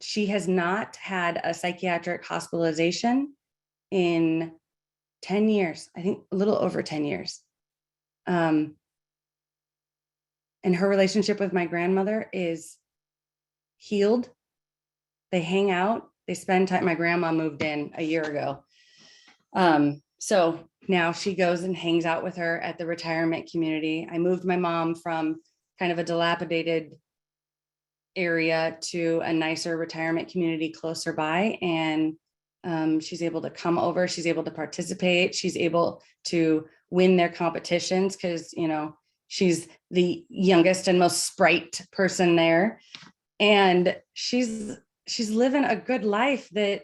she has not had a psychiatric hospitalization in 10 years, I think a little over 10 years. And her relationship with my grandmother is healed They hang out, they spend time. My grandma moved in a year ago. So now she goes and hangs out with her at the retirement community. I moved my mom from kind of a dilapidated area to a nicer retirement community closer by. And she's able to come over, she's able to participate, she's able to win their competitions because, you know, she's the youngest and most sprite person there. And she's living a good life that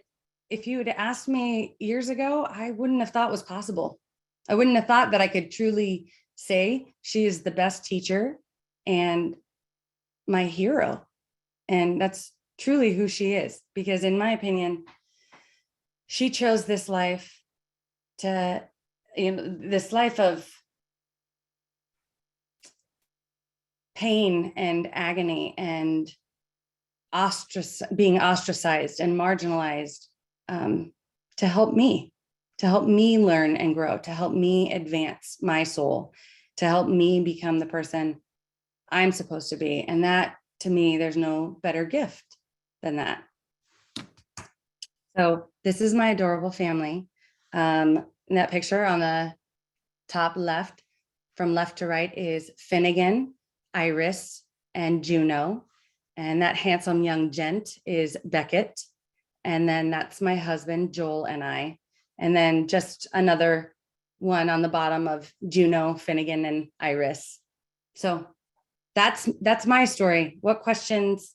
if you had asked me years ago, I wouldn't have thought was possible. I wouldn't have thought that I could truly say she is the best teacher and my hero. And that's truly who she is, because in my opinion, she chose this life to, you know, this life of pain and agony and being ostracized and marginalized, to help me learn and grow, to help me advance my soul, to help me become the person I'm supposed to be. And that, to me, there's no better gift than that. So this is my adorable family. In that picture on the top left, from left to right, is Finnegan, Iris, and Juno. And that handsome young gent is Beckett. And then that's my husband, Joel, and I. And then just another one on the bottom of Juno, Finnegan, and Iris. So that's my story. What questions,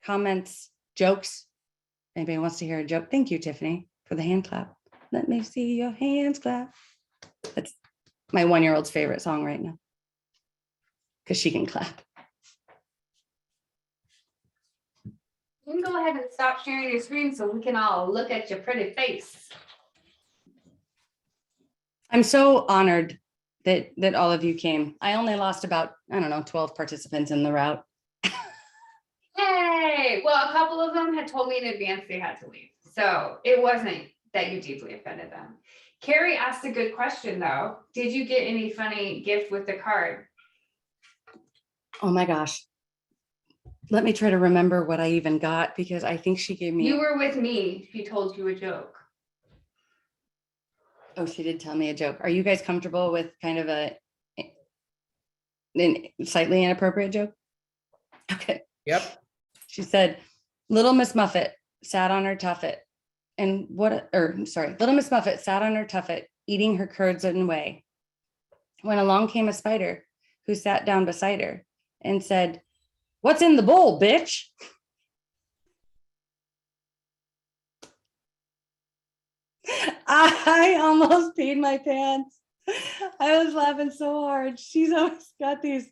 comments, jokes? Anybody wants to hear a joke? Thank you, Tiffany, for the hand clap. Let me see your hands clap. That's my 1-year-old's favorite song right now, because she can clap. You can go ahead and stop sharing your screen so we can all look at your pretty face. I'm so honored that all of you came. I only lost about, 12 participants in the route. Yay! Well, a couple of them had told me in advance they had to leave. So it wasn't that you deeply offended them. Carrie asked a good question though. Did you get any funny gift with the card? Oh my gosh. Let me try to remember what I even got, because I think she gave me. You were with me. She told you a joke. Oh, she did tell me a joke. Are you guys comfortable with kind of an slightly inappropriate joke? Okay. Yep. She said, Little Miss Muffet sat on her tuffet and Little Miss Muffet sat on her tuffet eating her curds and whey, when along came a spider who sat down beside her and said, "What's in the bowl, bitch?" I almost peed my pants. I was laughing so hard. She's always got these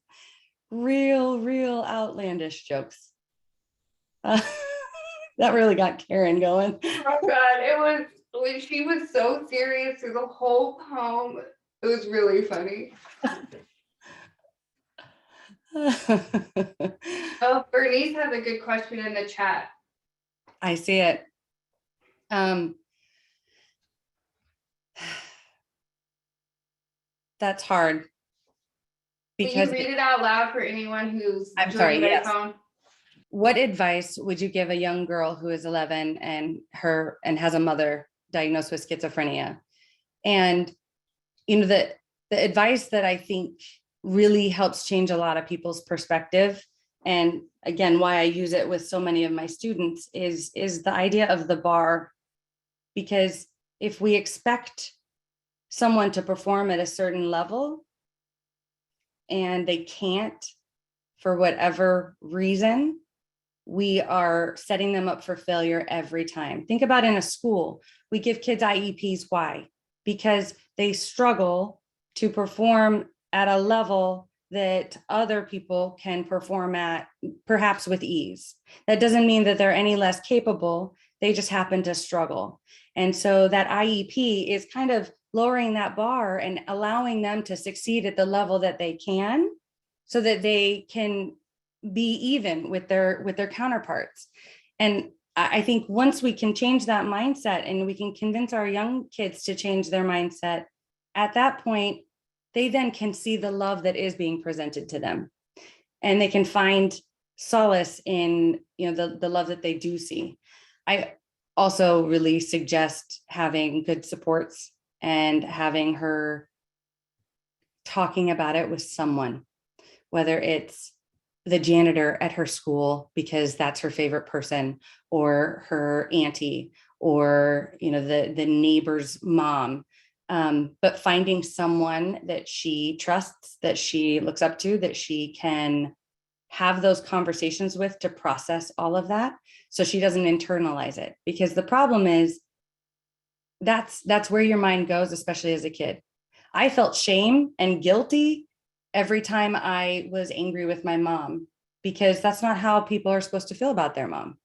real outlandish jokes. That really got Karen going. Oh God, it was when she was so serious through the whole poem. It was really funny. Oh, Bernice has a good question in the chat. I see it. That's hard. Can you read it out loud for anyone who's I'm sorry, joining by yes. phone? What advice would you give a young girl who is 11 and has a mother diagnosed with schizophrenia? And the advice that I think really helps change a lot of people's perspective, and again, why I use it with so many of my students, is the idea of the bar. Because if we expect someone to perform at a certain level and they can't for whatever reason, we are setting them up for failure every time. Think about in a school, we give kids IEPs. Why? Because they struggle to perform at a level that other people can perform at, perhaps with ease. That doesn't mean that they're any less capable. They just happen to struggle. And so that IEP is kind of lowering that bar and allowing them to succeed at the level that they can, so that they can be even with their counterparts. And I think once we can change that mindset and we can convince our young kids to change their mindset, at that point, they then can see the love that is being presented to them. And they can find solace in the love that they do see. I also really suggest having good supports and having her talking about it with someone, whether it's the janitor at her school because that's her favorite person, or her auntie, or the neighbor's mom. But finding someone that she trusts, that she looks up to, that she can have those conversations with to process all of that, so she doesn't internalize it. Because the problem is that's where your mind goes, especially as a kid. I felt shame and guilty every time I was angry with my mom, because that's not how people are supposed to feel about their mom.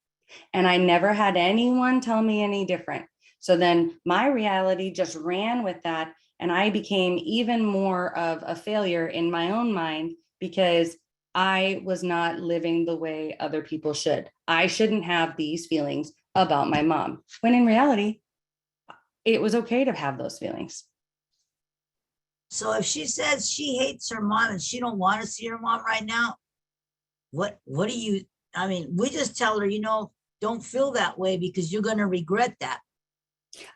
And I never had anyone tell me any different. So then my reality just ran with that. And I became even more of a failure in my own mind because I was not living the way other people should. I shouldn't have these feelings about my mom, when in reality, it was okay to have those feelings. So if she says she hates her mom and she don't want to see her mom right now, what do you, I mean, we just tell her, don't feel that way because you're going to regret that.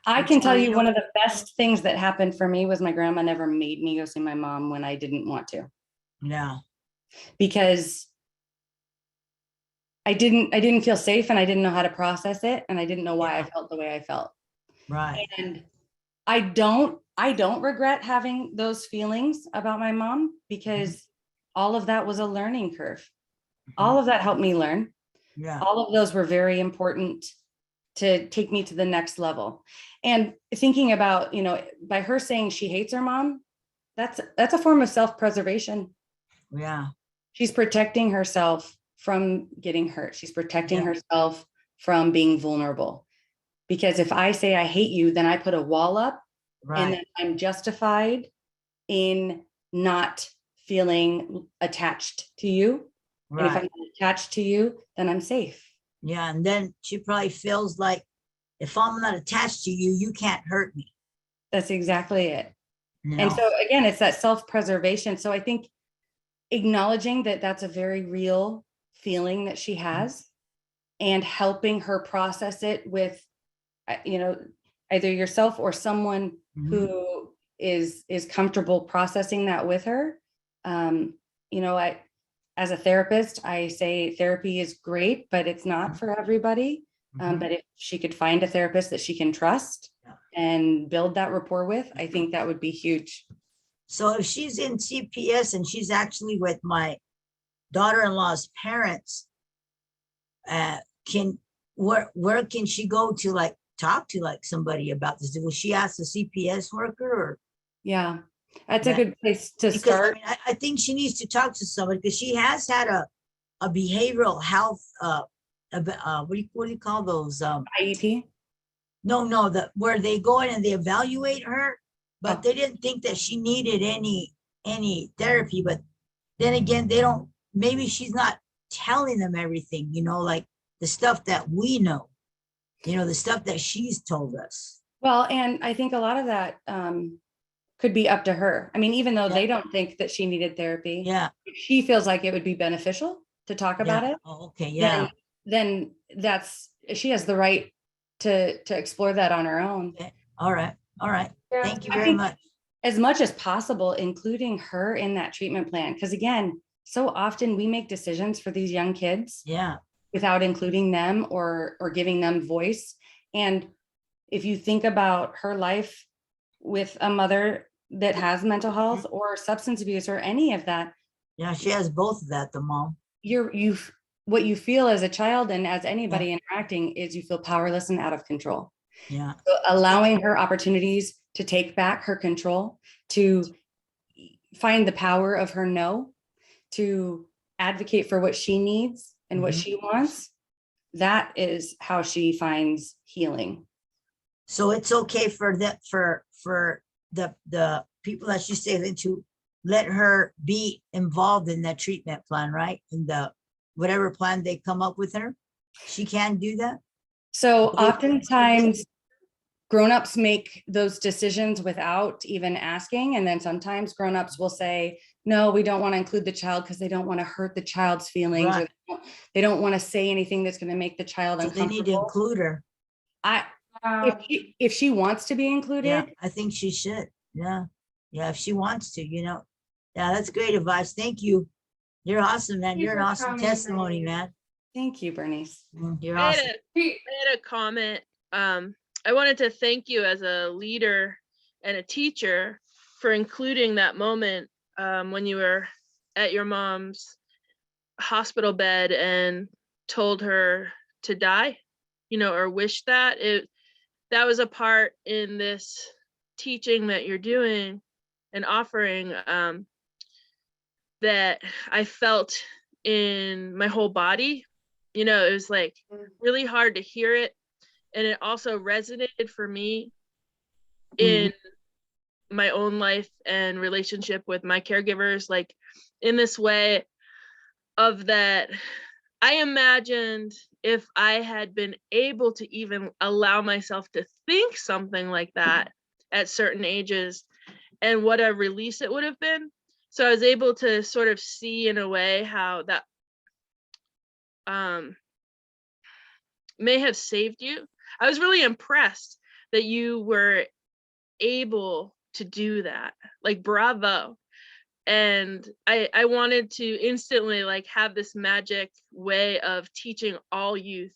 I can tell you one of the best things that happened for me was my grandma never made me go see my mom when I didn't want to. Yeah. Because I didn't feel safe and I didn't know how to process it. And I didn't know why I felt the way I felt. Right. And I don't regret having those feelings about my mom, because all of that was a learning curve. All of that helped me learn. Yeah. All of those were very important to take me to the next level. And thinking about, by her saying she hates her mom, that's a form of self-preservation. Yeah. She's protecting herself from getting hurt. She's protecting herself from being vulnerable. Because if I say I hate you, then I put a wall up, and then I'm justified in not feeling attached to you. And if I'm not attached to you, then I'm safe. Yeah. And then she probably feels like, if I'm not attached to you, you can't hurt me. That's exactly it. You And know? so again, it's that self-preservation. So I think acknowledging that that's a very real feeling that she has, and helping her process it with, either yourself or someone who is comfortable processing that with her. As a therapist, I say therapy is great, but it's not for everybody. But if she could find a therapist that she can trust and build that rapport with, I think that would be huge. So if she's in CPS and she's actually with my daughter-in-law's parents, where can she go to talk to somebody about this? Will she ask the CPS worker or? Yeah, that's a good place to Because start. I think she needs to talk to somebody, because she has had a behavioral health, what do you call those? IEP? No, where they go in and they evaluate her, but they didn't think that she needed any therapy. But then again, maybe she's not telling them everything, like the stuff that we know, the stuff that she's told us. Well, and I think a lot of that could be up to her. I mean, even though they don't think that she needed therapy, if she feels like it would be beneficial to talk about it. Oh, okay. Yeah. Then she has the right to explore that on her own. Okay. All right. Thank you I very think much. As much as possible, including her in that treatment plan. Because again, so often we make decisions for these young kids without including them or giving them voice. And if you think about her life with a mother that has mental health or substance abuse or any of that. Yeah, she has both of that, the mom. What you feel as a child and as anybody interacting is you feel powerless and out of control. Yeah. So allowing her opportunities to take back her control, to find the power of her no, to advocate for what she needs and what she wants, that is how she finds healing. So it's okay for the people that she's saying to let her be involved in that treatment plan, right? In the whatever plan they come up with her, she can do that. So oftentimes Grown-ups make those decisions without even asking. And then sometimes grown-ups will say, no, we don't want to include the child because they don't want to hurt the child's feelings. Right. Or they don't want to say anything that's going to make the child So they need to uncomfortable. include her. If she wants to be included, Yeah, I think she should. Yeah. Yeah, if she wants to, you know. Yeah, that's great advice. Thank you. You're awesome, man. Thank you You're an for awesome coming, testimony, Bernice. man. thank you, Bernice. You're I awesome. had a comment. I wanted to thank you as a leader and a teacher for including that moment when you were at your mom's hospital bed and told her to die, or wish that. That was a part in this teaching that you're doing and offering that I felt in my whole body. It was like really hard to hear it. And it also resonated for me in my own life and relationship with my caregivers, like in this way of that. I imagined if I had been able to even allow myself to think something like that at certain ages and what a release it would have been. So I was able to sort of see in a way how that may have saved you. I was really impressed that you were able to do that. Like, bravo. And I wanted to instantly like have this magic way of teaching all youth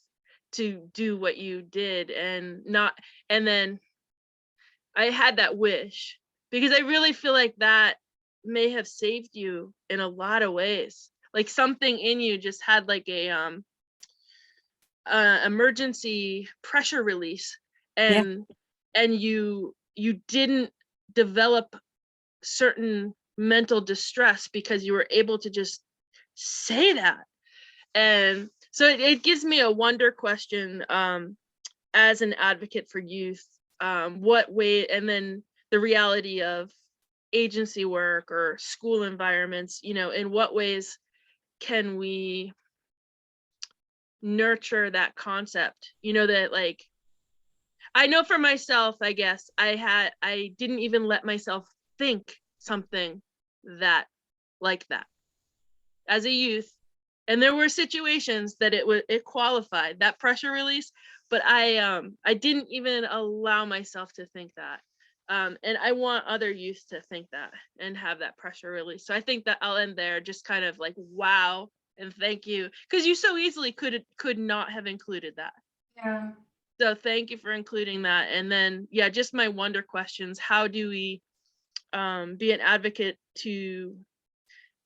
to do what you did and then I had that wish because I really feel like that may have saved you in a lot of ways. Like something in you just had like a emergency pressure release and you didn't develop certain mental distress because you were able to just say that. And so it gives me a wonder question as an advocate for youth, what way, and then the reality of agency work or school environments, in what ways can we nurture that concept, that like, I know for myself, I guess I didn't even let myself think something that like that as a youth. And there were situations that it qualified that pressure release, but I didn't even allow myself to think that. And I want other youth to think that and have that pressure release. So I think that I'll end there, just kind of like, wow, and thank you, because you so easily could not have included that. Yeah. So thank you for including that. And then, yeah, just my wonder questions. How do we be an advocate to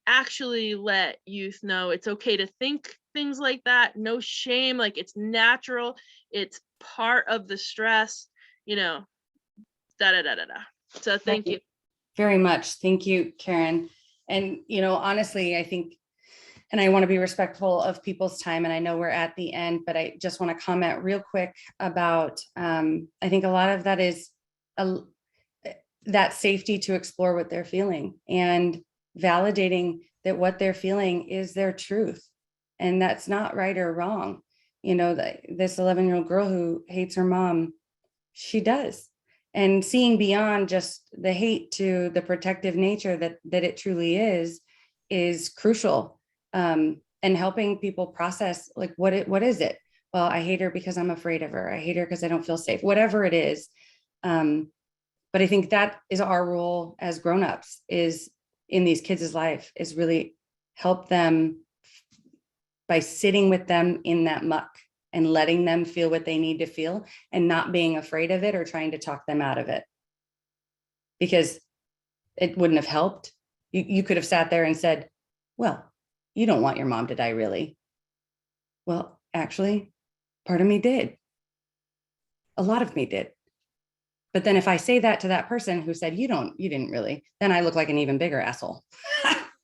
actually let youth know it's okay to think things like that? No shame, like it's natural. It's part of the stress, So thank you. Very much. Thank you, Karen. And, honestly, I think, and I want to be respectful of people's time, and I know we're at the end, but I just want to comment real quick about, I think a lot of that is that safety to explore what they're feeling and validating that what they're feeling is their truth. And that's not right or wrong. This 11-year-old girl who hates her mom, she does. And seeing beyond just the hate to the protective nature that it truly is crucial. And helping people process, like, what is it? Well, I hate her because I'm afraid of her. I hate her because I don't feel safe, whatever it is. But I think that is our role as grownups, is in these kids' life, is really help them by sitting with them in that muck and letting them feel what they need to feel and not being afraid of it or trying to talk them out of it. Because it wouldn't have helped. You could have sat there and said, well, you don't want your mom to die, really. Well, actually, part of me did. A lot of me did. But then if I say that to that person who said, you didn't really, then I look like an even bigger asshole.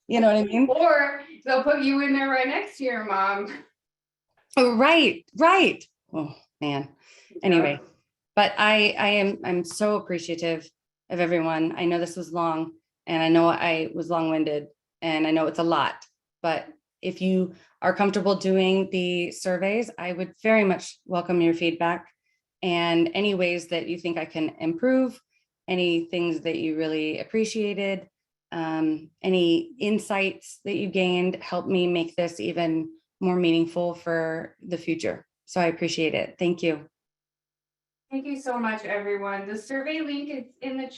You know what I mean? Or they'll put you in there right next to your mom. Oh, right. Oh, man. Anyway, but I'm so appreciative of everyone. I know this was long, and I know I was long-winded, and I know it's a lot. But if you are comfortable doing the surveys, I would very much welcome your feedback. and any ways that you think I can improve, any things that you really appreciated, any insights that you gained help me make this even more meaningful for the future. So I appreciate it. Thank you. Thank you so much, everyone. The survey link is in the